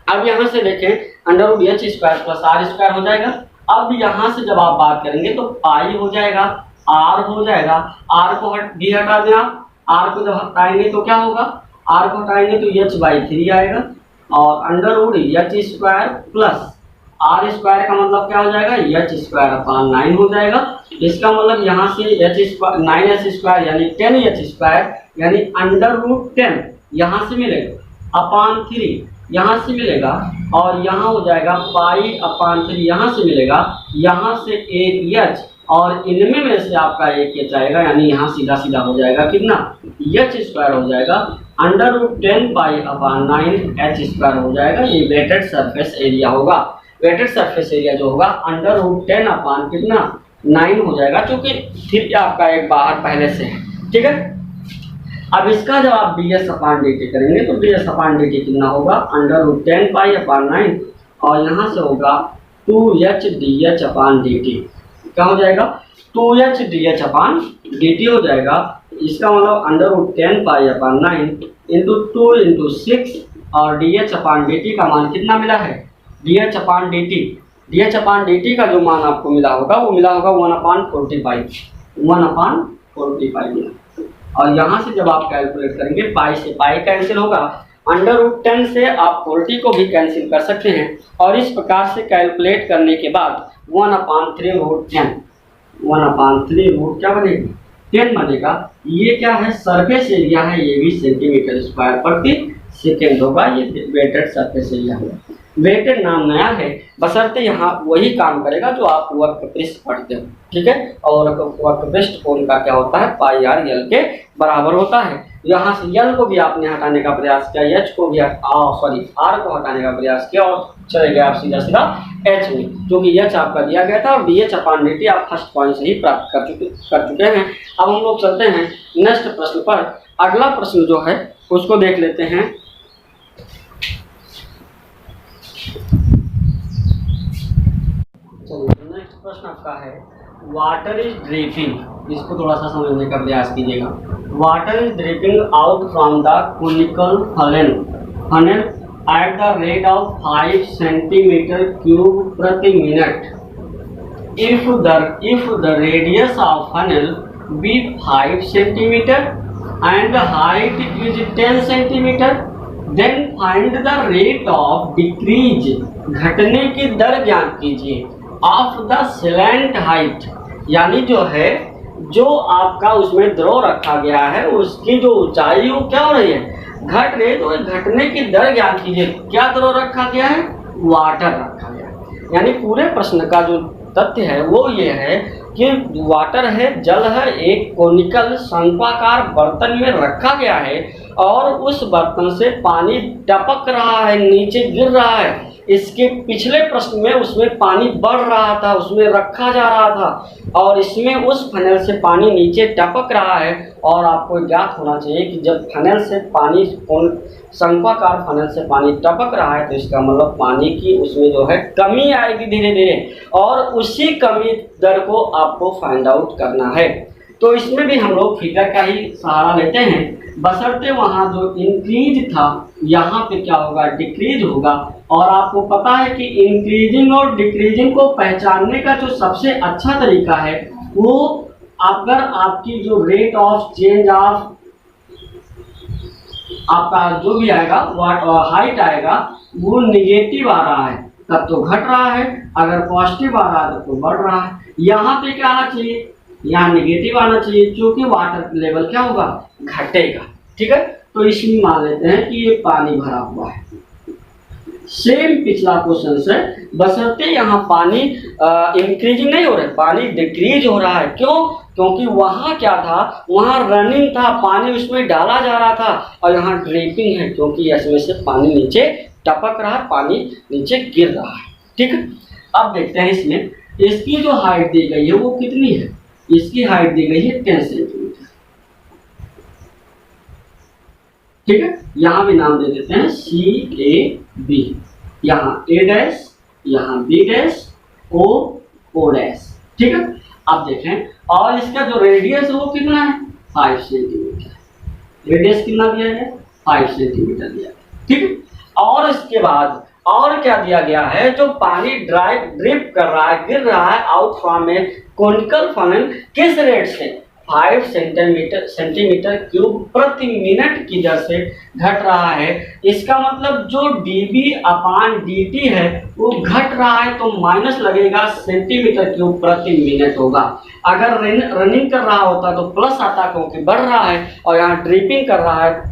S1: अब यहाँ से देखें under root h square plus r square हो जाएगा। अब यहाँ से जब आप बात करेंगे तो पाई हो जाएगा, आर हो जाएगा, आर को भी हटा दें आप, आर को जब हटाएंगे तो क्या होगा, आर को हटाएंगे तो एच बाई 3 आएगा और under root h square plus r square का मतलब क्या हो जाएगा, एच स्क्वायर अपान 9 हो जाएगा। इसका मतलब यहाँ से एच स्क्वायर 9 एच स्क्वायर यानी 10 एच स्क्वायर यानी अंडर रूट 10 यहाँ से मिलेगा अपान 3 यहाँ से मिलेगा और यहाँ हो जाएगा पाई अपान 3 यहाँ से मिलेगा, यहाँ से एक एच और इनमें में से आपका एक एच आएगा यानी यहाँ सीधा सीधा हो जाएगा कितना, एच स्क्वायर हो जाएगा अंडर रूट 10 पाई अपान 9 एच स्क्वायर हो जाएगा। ये वेटेड सरफेस एरिया होगा। वेटेड सरफेस एरिया जो होगा अंडर रूट 10 अपान कितना 9 हो जाएगा, क्योंकि फिर आपका एक बाहर पहले से है। ठीक है, अब इसका जब आप डी एस अपान डी टी करेंगे तो डी एस अपान डी टी कितना होगा, अंडर रूट 10 पाई अपान 9 और यहाँ से होगा 2h डी एच अपान डी टी। क्या हो जाएगा, 2h डी एच अपान डी टी हो जाएगा। इसका मतलब अंडर रूट 10 पाई अपान 9 इंटू 2 इंटू 6 और डी एच अपान डी टी का मान कितना मिला है, डी एच अपान डी टी, डी एच अपान डी टी का जो मान आपको मिला होगा वो मिला होगा 1/45 मिला। और यहाँ से जब आप कैलकुलेट करेंगे पाई से पाई कैंसिल होगा, अंडर रूट 10 से आप 40 को भी कैंसिल कर सकते हैं और इस प्रकार से कैलकुलेट करने के बाद 1/3 रूट 10 1/3 रूट क्या बनेगा 10 बनेगा। ये क्या है, सरफेस एरिया है, ये भी सेंटीमीटर स्क्वायर प्रति सेकेंड होगा। ये वेटेड सरफेस एरिया है। वेटेड नाम नया है, बशर्ते यहाँ वही काम करेगा जो आप वक्रपृष्ठ पढ़ते हो। ठीक है, और वक्रपृष्ठ कोण का क्या होता है, पाई आर एल के बराबर होता है। यहाँ से एल को भी आपने हटाने का प्रयास किया, एच को भी आर को हटाने का प्रयास किया और चले गए आप सीधा सीधा एच में, क्योंकि एच आपका दिया गया था और डी एच अपान डी टी आप फर्स्ट पॉइंट से ही प्राप्त कर चुके हैं। अब हम लोग चलते हैं नेक्स्ट प्रश्न पर। अगला प्रश्न जो है उसको देख लेते हैं। नेक्स्ट प्रश्न आपका है वाटर इज ड्रिपिंग। इसको थोड़ा सा समझने का प्रयास कीजिएगा। Water is dripping out from the conical funnel at the rate of 5 centimetre cube प्रति minute. If the radius of funnel be 5 centimetre and the height is 10 centimetre, then find the rate of decrease. घटने की दर ज्ञात कीजिए of the slant height, यानी जो है जो आपका उसमें द्रव रखा गया है उसकी जो ऊंचाई वो क्या हो रही है, घट रही है। तो घटने की दर ज्ञात कीजिए। क्या द्रव रखा गया है, वाटर रखा गया है। यानी पूरे प्रश्न का जो तथ्य है वो ये है कि वाटर है, जल है, एक कोनिकल शंक्वाकार बर्तन में रखा गया है और उस बर्तन से पानी टपक रहा है, नीचे गिर रहा है। इसके पिछले प्रश्न में उसमें पानी बढ़ रहा था, उसमें रखा जा रहा था और इसमें उस फनेल से पानी नीचे टपक रहा है। और आपको ज्ञात होना चाहिए कि जब फनेल से पानी शंक्वाकार फनेल से पानी टपक रहा है तो इसका मतलब पानी की उसमें जो है कमी आएगी धीरे धीरे और उसी कमी दर को आपको फाइंड आउट करना है। तो इसमें भी हम लोग फिगर का ही सहारा लेते हैं, बशर्ते वहाँ जो इंक्रीज था यहाँ पे क्या होगा, डिक्रीज होगा। और आपको पता है कि इंक्रीजिंग और डिक्रीजिंग को पहचानने का जो सबसे अच्छा तरीका है वो अगर आपकी जो रेट ऑफ चेंज ऑफ आपका जो भी आएगा हाइट आएगा वो निगेटिव आ रहा है तब तो घट रहा है, अगर पॉजिटिव आ रहा है तो बढ़ रहा है। यहाँ पे क्या आना चाहिए, यहाँ निगेटिव आना चाहिए, क्योंकि वाटर लेवल क्या होगा, घटेगा। ठीक है, तो इसमें मान लेते हैं कि ये पानी भरा हुआ है। सेम पिछला क्वेश्चन से, बशर्ते यहाँ पानी इंक्रीजिंग नहीं हो रहा है, पानी डिक्रीज हो रहा है। क्यों, क्योंकि वहाँ क्या था, वहाँ रनिंग था, पानी उसमें डाला जा रहा था और यहाँ ड्रिपिंग है क्योंकि इसमें से पानी नीचे टपक रहा है, पानी नीचे गिर रहा है। ठीक है, अब देखते हैं इसमें इसकी जो हाइट दी गई है वो कितनी है। इसकी हाइट दी गई है 10 सेंटीमीटर। ठीक है, यहाँ भी नाम दे देते हैं CAB, यहाँ A डैश, यहाँ B डैश, O डैश। ठीक है, अब देखें और इसका जो रेडियस है वो कितना है, 5 सेंटीमीटर। रेडियस कितना दिया है, 5 सेंटीमीटर दिया गया। ठीक है, और इसके बाद और क्या दिया गया है, जो पानी ड्रिप कर रहा है, गिर रहा है out from A conical funnel किस रेट से 5 सेंटीमीटर क्यूब प्रति मिनट की दर से घट रहा है। इसका मतलब जो dB अपान dt है वो घट रहा है तो माइनस लगेगा, सेंटीमीटर क्यूब प्रति मिनट होगा। अगर रनिंग कर रहा होता तो प्लस आता क्योंकि बढ़ रहा है, और यहाँ ड्रिपिंग कर रहा है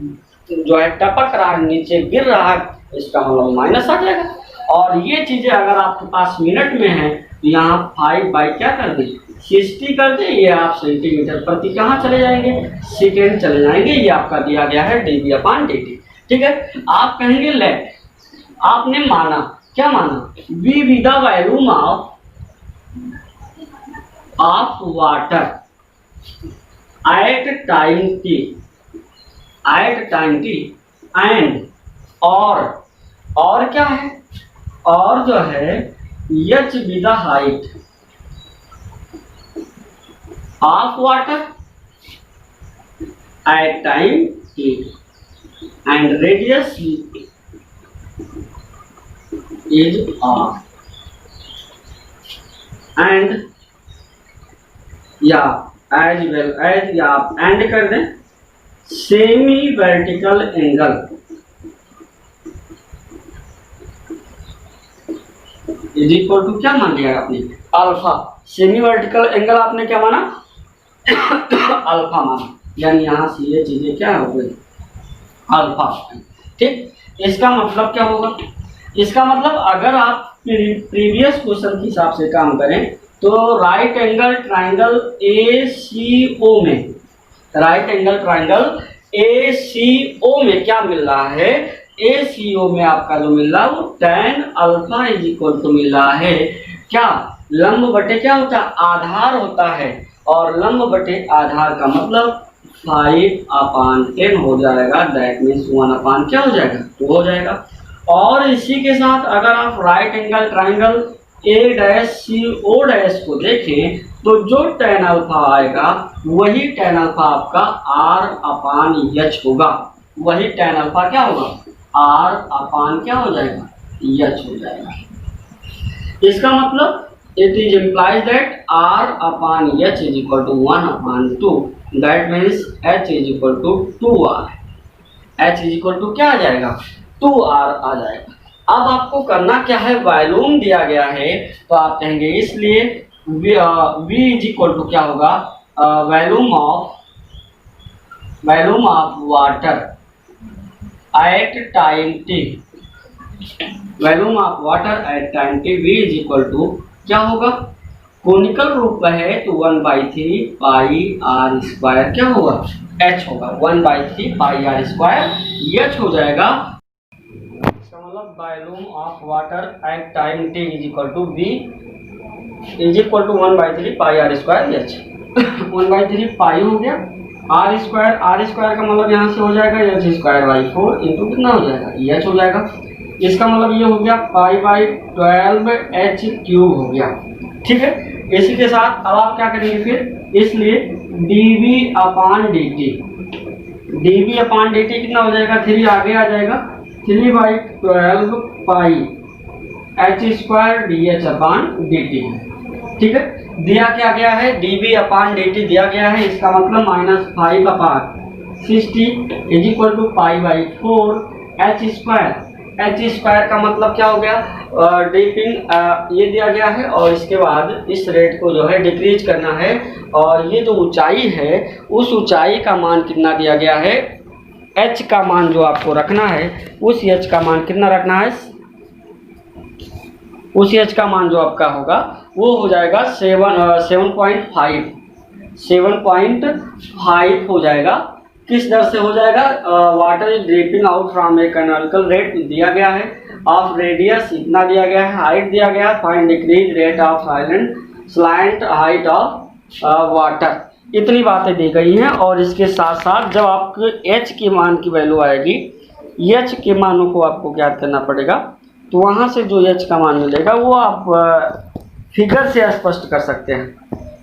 S1: जो है टपक रहा है, नीचे गिर रहा है, इसका मतलब माइनस आ जाएगा। और ये चीजें अगर आपके पास मिनट में है तो यहाँ 5 बाई क्या कर दें 60 कर दे, ये आप सेंटीमीटर प्रति कहाँ चले जाएंगे, सेकेंड चले जाएंगे। ये आपका दिया गया है dB अपान dt। ठीक है, आप कहेंगे लेट, आपने माना, क्या माना, we with the volume of water at time t and और क्या है, और जो है h with the height of water at time t and radius is r and या एज वेल एज, या आप एंड कर दें, semi vertical angle is equal to क्या मान लिया आपने, अल्फा। सेमी वर्टिकल एंगल आपने क्या माना अल्फा माना, यानी यहाँ से ये चीजें क्या हो गई अल्फा। ठीक, इसका मतलब क्या होगा, इसका मतलब अगर आप प्रीवियस क्वेश्चन के हिसाब से काम करें तो राइट एंगल ट्राइंगल ACO में, राइट एंगल ट्राइंगल ACO में क्या मिल रहा है, ACO में आपका जो मिल रहा है वो tan alpha is equal to मिल रहा है क्या, लंब बटे क्या होता है आधार होता है, और लंब बटे आधार का मतलब 5/10 हो जाएगा, दैट मीन्स 1/, क्या हो जाएगा 2 हो जाएगा। और इसी के साथ अगर आप राइट एंगल ट्राइंगल ACO को देखें तो जो tan अल्फा आएगा वही tan अल्फा आपका R/H होगा, वही tan अल्फा क्या होगा R/, क्या हो जाएगा H हो जाएगा। इसका मतलब it is implies that R/H is equal to 1/2, that means H is equal to 2R, H is equal to क्या आ जाएगा 2R आ जाएगा। अब आपको करना क्या है, वॉल्यूम दिया गया है तो आप कहेंगे इसलिए V इज इक्वल टू क्या होगा, volume of water at time t, volume of water at time t, V is equal to क्या होगा, कोनिकल रूप में है तो 1/3 पाई r स्क्वायर क्या होगा h होगा, 1/3 पाई r स्क्वायर h हो जाएगा। मतलब volume of water at time t is equal to V is equal to 1/3 pi r square h, 1/3 pi हो गया, r स्क्वायर का मतलब यहाँ से हो जाएगा h स्क्वायर बाई 4 इंटू कितना हो जाएगा h हो जाएगा। इसका मतलब ये हो गया π/12 h क्यूब हो गया। ठीक है, इसी के साथ अब आप क्या करेंगे फिर, इसलिए dV अपान dt कितना हो जाएगा, 3 आगे आ जाएगा, 3/12 पाई h स्क्वायर dH अपान dt। ठीक है, दिया क्या गया है dV अपान dt दिया गया है, इसका मतलब -5/60 is equal to π/4 h square का मतलब क्या हो गया, ड्रिपिंग ये दिया गया है, और इसके बाद इस रेट को जो है डिक्रीज करना है, और ये जो ऊंचाई है उस ऊंचाई का मान कितना दिया गया है, h का मान जो आपको रखना है, उस h का मान कितना रखना है, उस h का मान जो आपका होगा वो हो जाएगा 7.5 हो जाएगा। किस दर से हो जाएगा, water is dripping out from A canonical rate दिया गया है, ऑफ रेडियस इतना दिया गया है, हाइट दिया गया है, find decrease rate of slant height of water, इतनी बातें दी गई हैं। और इसके साथ साथ जब आपके h के मान की वैल्यू आएगी, h के मानों को आपको ज्ञात करना पड़ेगा, तो वहाँ से जो h का मान मिलेगा वो आप फिगर से स्पष्ट कर सकते हैं।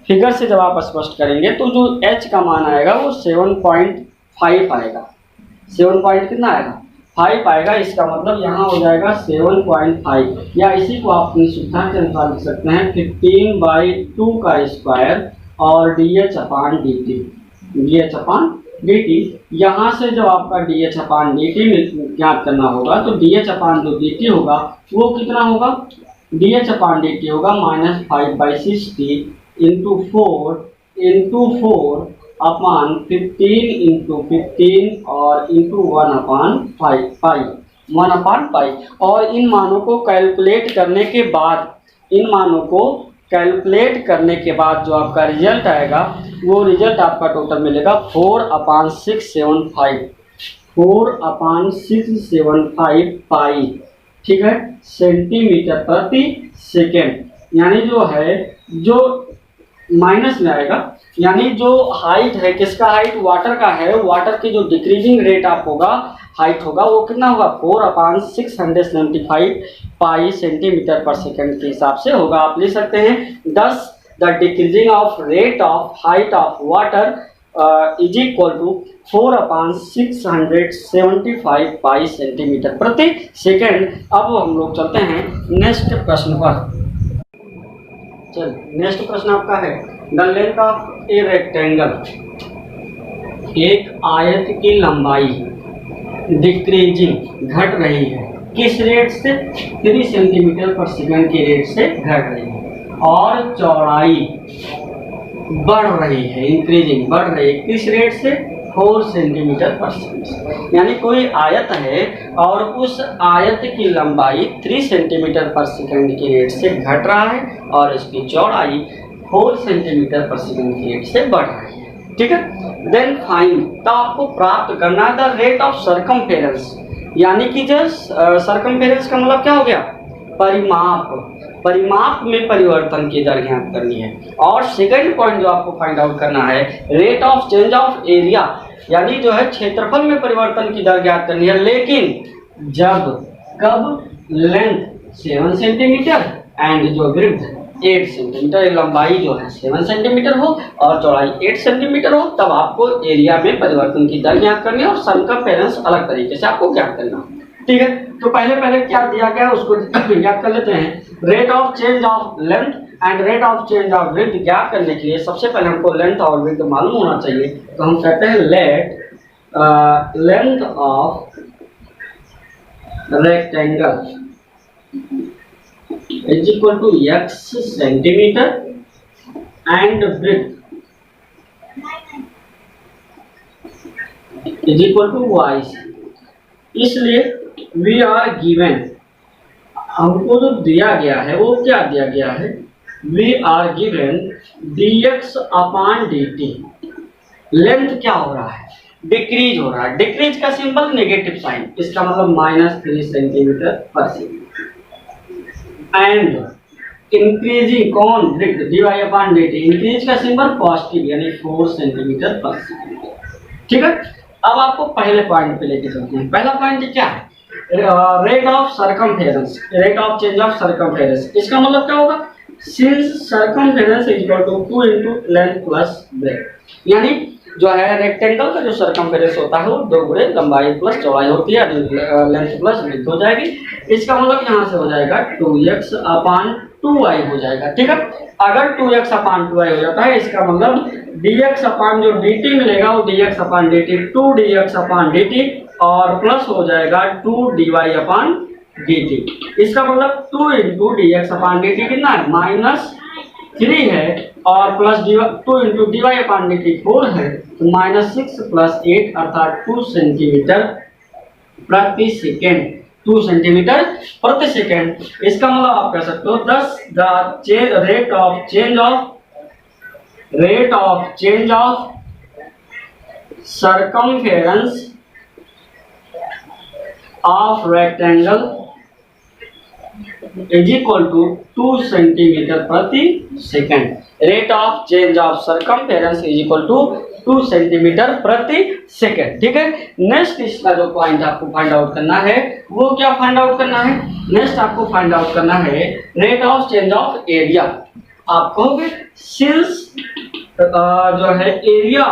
S1: फिगर से जब आप स्पष्ट करेंगे तो जो h का मान आएगा वो 7.5 आएगा। 7 पॉइंट कितना आएगा 5 आएगा। इसका मतलब यहाँ हो जाएगा 7.5, या इसी को आप अपनी सुविधा के अनुसार लिख सकते हैं 15/2 का स्क्वायर और DH अपान dt। यहाँ से जब आपका DH अपान dt ज्ञात करना होगा तो DH अपान जो dt होगा वो कितना होगा, DH अपान dt होगा -5/60 इंटू 4 अपान 15 इंटू 15 और इंटू 1/पाई। और इन मानों को कैलकुलेट करने के बाद जो आपका रिजल्ट आएगा वो रिजल्ट आपका टोटल मिलेगा 4/675 पाई, ठीक है, सेंटीमीटर प्रति सेकेंड। यानी जो है जो माइनस में आएगा, यानी जो हाइट है किसका, हाइट वाटर का है, वाटर की जो डिक्रीजिंग रेट आप होगा हाइट होगा वो कितना होगा 4/675 पाई सेंटीमीटर पर सेकंड के हिसाब से होगा। आप लिख सकते हैं 10 the decreasing of rate of height of water is equal to 4/675 pi centimetre प्रति सेकंड। अब हम लोग चलते हैं नेक्स्ट प्रश्न पर। चल नेक्स्ट प्रश्न आपका है the length of a rectangle, एक आयत की लंबाई डिक्रीजिंग घट रही है, किस रेट से 3 सेंटीमीटर पर सेकंड के रेट से घट रही है, और चौड़ाई बढ़ रही है इंक्रीजिंग बढ़ रही है किस रेट से 4 सेंटीमीटर पर सेकंड। यानी कोई आयत है और उस आयत की लंबाई 3 सेंटीमीटर पर सेकंड के रेट से घट रहा है और इसकी चौड़ाई 4 सेंटीमीटर पर सेकंड के रेट से बढ़ रही है, ठीक है। देन फाइंड, तो आपको प्राप्त करना द रेट ऑफ सरकमफेरेंस, यानी कि जो सरकमफेरेंस का मतलब क्या हो गया, परिमाप में परिवर्तन की दर ज्ञात करनी है। और सेकंड पॉइंट जो आपको फाइंड आउट करना है rate of change of area, यानी जो है क्षेत्रफल में परिवर्तन की दर ज्ञात करनी है, लेकिन कब लेंथ 7 सेंटीमीटर एंड जो विड्थ 8 सेंटीमीटर, लंबाई जो है 7 सेंटीमीटर हो और चौड़ाई 8 सेंटीमीटर हो, तब आपको एरिया में परिवर्तन की दर ज्ञात करनी है और सरकमफेरेंस अलग तरीके से आपको ज्ञात करना है, ठीक है। तो पहले क्या दिया गया उसको ज्ञात कर लेते हैं। Rate of change of length and rate of change of width ज्ञात करने के लिए सबसे पहले हमको लेंथ और विड्थ मालूम होना चाहिए। तो हम कहते हैं let length of rectangle is equal to x centimetre and width is equal to y। इसलिए वी आर गिवन, हमको जो दिया गया है वो क्या दिया गया है, we are given dx upon dt। Length क्या हो रहा है, डिक्रीज हो रहा है, डिक्रीज का सिंबल नेगेटिव साइन, इसका मतलब -3 सेंटीमीटर पर सेकंड, एंड इंक्रीजिंग कौन विड्थ dy अपान dt, इंक्रीज का सिंबल पॉजिटिव यानी 4 सेंटीमीटर पर सेकंड, ठीक है। अब आपको पहले पॉइंट पे लेके चलते हैं। पहला पॉइंट क्या है, rate of circumference, rate of change of circumference. इसका मतलब क्या होगा, since circumference is equal to 2 into length plus breadth, यानी जो है रेक्टेंगल का जो सरकमफेरेंस होता है वो 2 गुणे लंबाई प्लस चौड़ाई होती है, लेंथ प्लस ब्रेथ हो जाएगी। इसका मतलब यहाँ से हो जाएगा 2x अपान 2y हो जाएगा, ठीक है। अगर 2x अपान 2y हो जाता है इसका मतलब dx अपान जो dt मिलेगा वो dx अपान dt 2dx अपान dt और प्लस हो जाएगा 2dy अपान dt। इसका मतलब 2 इंटू dx अपान dt कितना है -3 है और प्लस 2 इंटू dy अपान dt 4 है, तो -6 प्लस 8 अर्थात 2 सेंटीमीटर प्रति सेकेंड, 2 सेंटीमीटर प्रति सेकेंड। इसका मतलब आप कह सकते हो 10 the rate of change of circumference of rectangle is equal to 2 centimetre प्रति second. Rate of change of circumference is equal to 2 centimetre प्रति सेकेंड, ठीक है। नेक्स्ट इसका जो पॉइंट आपको फाइंड आउट करना है वो क्या फाइंड आउट करना है, नेक्स्ट आपको फाइंड आउट करना है rate of change of area. आप कहोगे सिंस जो है area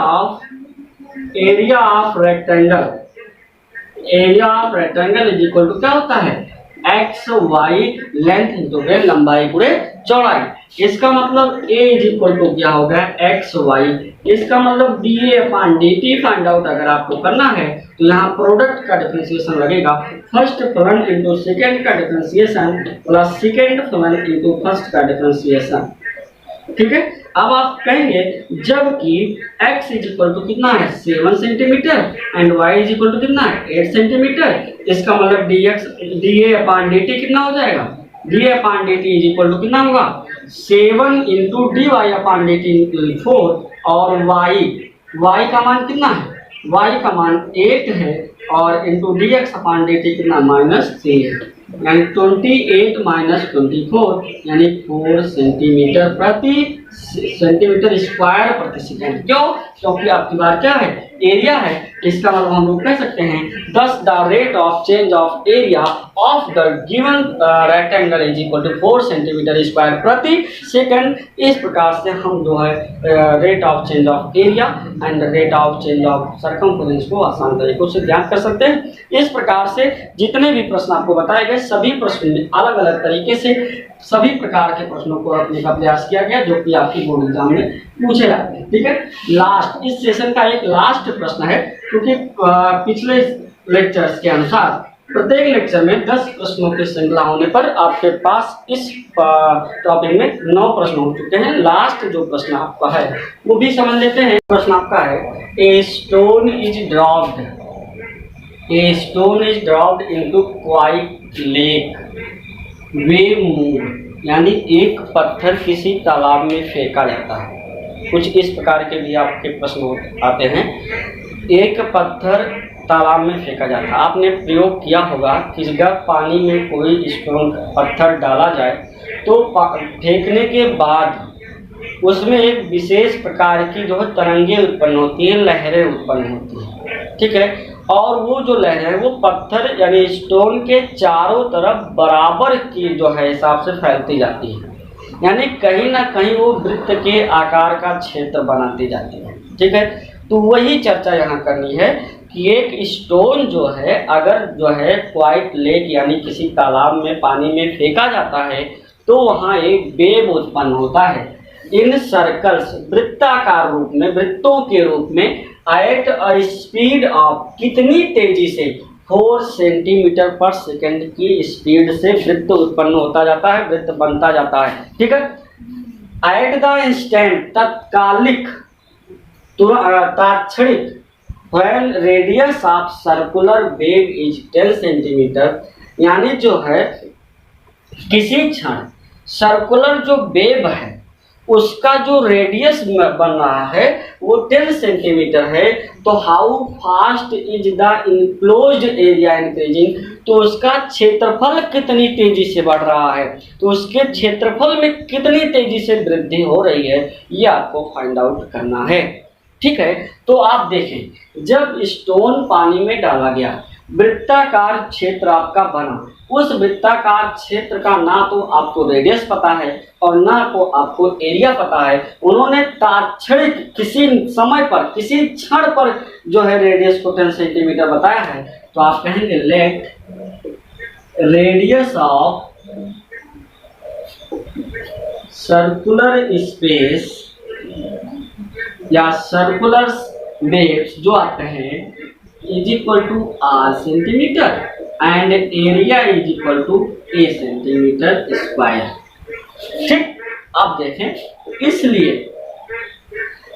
S1: of rectangle area of rectangle is equal to क्या होता है, x y length into breadth, लंबाई गुणे चौड़ाई। इसका मतलब ए इज इक्वल टू क्या होगा, एक्स वाई। इसका मतलब d A upon d t find out अगर आपको करना है तो यहाँ प्रोडक्ट का डिफरेंशिएशन लगेगा, फर्स्ट फलन इंटू सेकेंड का डिफरेंशिएशन प्लस सेकेंड फलन इंटू फर्स्ट का डिफरेंशिएशन। ठीक है, अब आप कहेंगे जबकि x इज इक्वल टू कितना है 7 centimetre and y is equal to कितना है 8 सेंटीमीटर, इसका मतलब dA अपॉन dt कितना हो जाएगा, dA upon dt is equal to कितना होगा 7 इंटू dy अपॉन dt 4 और y का मान कितना है, y का मान 8 है और इंटू dx अपॉन dt कितना -3 है, यानी 28 माइनस 24 यानी 4 सेंटीमीटर स्क्वायर प्रति सेकंड। क्यों? क्योंकि आपकी बात क्या है, एरिया है। इसका मतलब हम लोग कह सकते हैं thus the rate of change of area of the given rectangle is equal to 4 centimetre square प्रति सेकंड। इस प्रकार से हम जो है rate of change of area and rate of change of circumference को आसान तरीकों से ज्ञात कर सकते हैं। इस प्रकार से जितने भी प्रश्न आपको बताए गए सभी प्रश्न में अलग अलग तरीके से सभी प्रकार के प्रश्नों को रखने का प्रयास किया गया जो कि आपकी बोर्ड एग्जाम में पूछे जाते हैं। ठीक है, लास्ट इस सेशन का एक लास्ट प्रश्न है क्योंकि पिछले लेक्चर्स के अनुसार प्रत्येक लेक्चर में 10 प्रश्नों की श्रृंखला होने पर आपके पास इस टॉपिक में 9 प्रश्न हो चुके हैं। लास्ट जो प्रश्न आपका है वो भी समझ लेते हैं। प्रश्न आपका है a stone is dropped into quite lake way move, यानी एक पत्थर किसी तालाब में फेंका जाता है। कुछ इस प्रकार के भी आपके प्रश्न आते हैं। एक पत्थर तालाब में फेंका जाता है, आपने प्रयोग किया होगा कि जब पानी में कोई स्टोन पत्थर डाला जाए तो फेंकने के बाद उसमें एक विशेष प्रकार की जो है तरंगे उत्पन्न होती हैं, लहरें उत्पन्न होती हैं। ठीक है, और वो जो लहरें हैं वो पत्थर यानी स्टोन के चारों तरफ बराबर की जो है हिसाब से फैलती जाती है, यानी कहीं ना कहीं वो वृत्त के आकार का क्षेत्र बनाती जाती है। ठीक है, तो वही चर्चा यहाँ करनी है कि एक स्टोन जो है अगर जो है क्वाइट लेक यानी किसी तालाब में पानी में फेंका जाता है तो वहाँ एक वेव उत्पन्न होता है। इन सर्कल्स वृत्ताकार रूप में, वृत्तों के रूप में एट अ स्पीड ऑफ कितनी तेजी से 4 सेंटीमीटर पर सेकंड की स्पीड से वृत्त उत्पन्न होता जाता है, वृत्त बनता जाता है। ठीक है, एट द इंस्टेंट तत्कालिक तात्क्षणिक when radius of circular wave is 10 centimetre, यानी जो है किसी क्षण सर्कुलर जो वेव है उसका जो रेडियस बन रहा है वो 10 सेंटीमीटर है, तो how fast is the enclosed area increasing, तो उसका क्षेत्रफल कितनी तेजी से बढ़ रहा है, तो उसके क्षेत्रफल में कितनी तेजी से वृद्धि हो रही है ये आपको फाइंड आउट करना है। ठीक है, तो आप देखें जब स्टोन पानी में डाला गया वृत्ताकार क्षेत्र आपका बना, उस वृत्ताकार क्षेत्र का ना तो आपको रेडियस पता है और ना तो आपको एरिया पता है। उन्होंने तात्क्षणिक किसी समय पर किसी क्षण पर जो है रेडियस को 10 सेंटीमीटर बताया है, तो आप कहेंगे let radius of circular space या सर्कुलर वेव्स जो आते हैं is equal to r centimetre and area is equal to a centimetre square. ठीक, आप देखें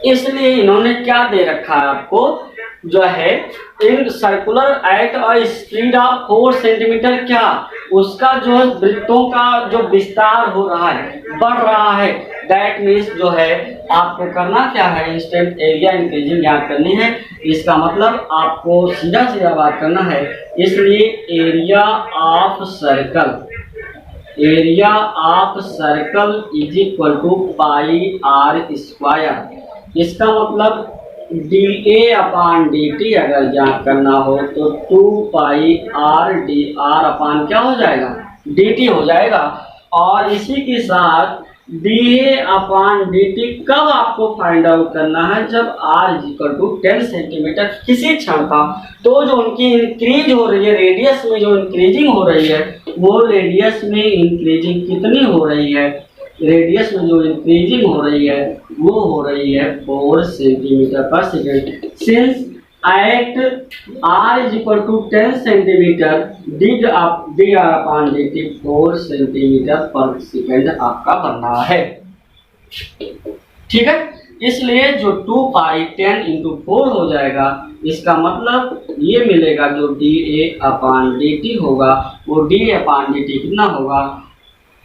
S1: इसलिए इन्होंने क्या दे रखा है आपको, जो है in circular at a speed of 4 centimetre, क्या उसका जो है वृत्तों का जो विस्तार हो रहा है, बढ़ रहा है। दैट मीन्स जो है आपको करना क्या है, इंस्टेंट एरिया इंक्रीजिंग ज्ञात करनी है। इसका मतलब आपको सीधा सीधा बात करना है, इसलिए area of circle is equal to pi r square. इसका मतलब d A upon d t अगर ज्ञात करना हो तो 2 pi r d r upon क्या हो जाएगा, डी टी हो जाएगा। और इसी के साथ dA अपॉन dt कब आपको फाइंड आउट करना है, जब r इक्वल टू 10 सेंटीमीटर किसी क्षण था। तो जो उनकी इंक्रीज हो रही है, रेडियस में जो इंक्रीजिंग हो रही है, वो रेडियस में इंक्रीजिंग कितनी हो रही है, रेडियस में जो इंक्रीजिंग हो रही है वो हो रही है 4 सेंटीमीटर पर second. Since at r is equal to 10 centimetre dr upon dt 4 centimetre पर सेकेंड आपका बनना है। ठीक है, इसलिए जो 2 पाई 10 इंटू 4 हो जाएगा, इसका मतलब ये मिलेगा जो dA अपॉन dt होगा वो d अपॉन dt कितना होगा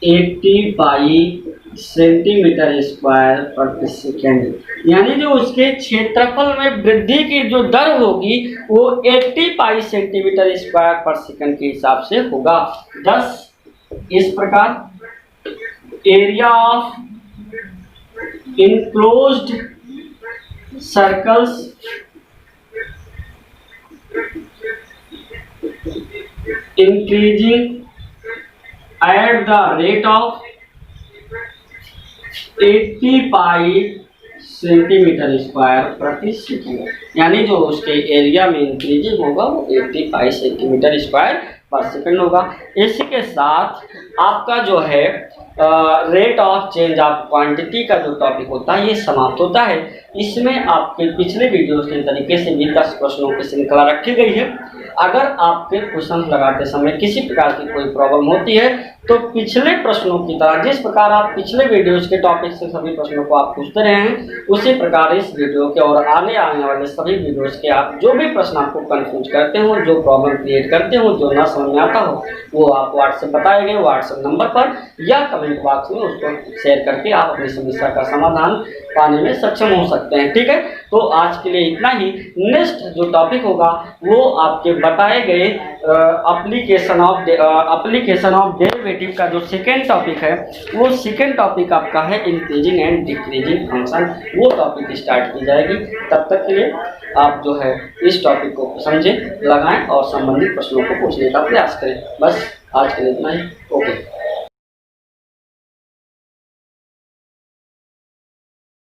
S1: 80 पाई सेंटीमीटर स्क्वायर प्रति सेकेंड। यानी जो उसके क्षेत्रफल में वृद्धि की जो दर होगी वो 80 पाई सेंटीमीटर स्क्वायर पर सेकेंड के हिसाब से होगा। 10 इस प्रकार area of enclosed circles increasing at the rate of 80 pi centimetre square प्रति सेकेंड। यानी जो उसके एरिया में इंक्रीजिंग होगा वो 80 पाई सेंटीमीटर स्क्वायर पर सेकेंड होगा। इसी के साथ आपका जो है rate of change of quantity का जो टॉपिक होता है ये समाप्त होता है। इसमें आपके पिछले वीडियोस के तरीके से भी 10 प्रश्नों की श्रृंखला रखी गई है। अगर आपके क्वेश्चन लगाते समय किसी प्रकार की कोई प्रॉब्लम होती है तो पिछले प्रश्नों की तरह, जिस प्रकार आप पिछले वीडियोस के टॉपिक से सभी प्रश्नों को आप पूछते रहे हैं, उसी प्रकार इस वीडियो के और आने वाले सभी वीडियोस के आप जो भी प्रश्न आपको कंफ्यूज करते हो, जो प्रॉब्लम क्रिएट करते हो, जो ना समझ में आता हो, वो आप व्हाट्सएप बताए गए व्हाट्सएप नंबर पर या कमेंट बॉक्स में उसको शेयर करके आप अपनी समस्या का समाधान पाने में सक्षम हो सकते हैं। ठीक है, तो आज के लिए इतना ही। नेक्स्ट जो टॉपिक होगा वो आपके बताए गए एप्लीकेशन ऑफ डेरिवेटिव का जो सेकेंड टॉपिक है, वो सेकेंड टॉपिक आपका है इंक्रीजिंग एंड डिक्रीजिंग फंक्शन। वो टॉपिक स्टार्ट की जाएगी। तब तक के लिए आप जो है इस टॉपिक को समझें, लगाएं और संबंधित प्रश्नों को पूछने का प्रयास करें। बस आज के लिए इतना ही। ओके।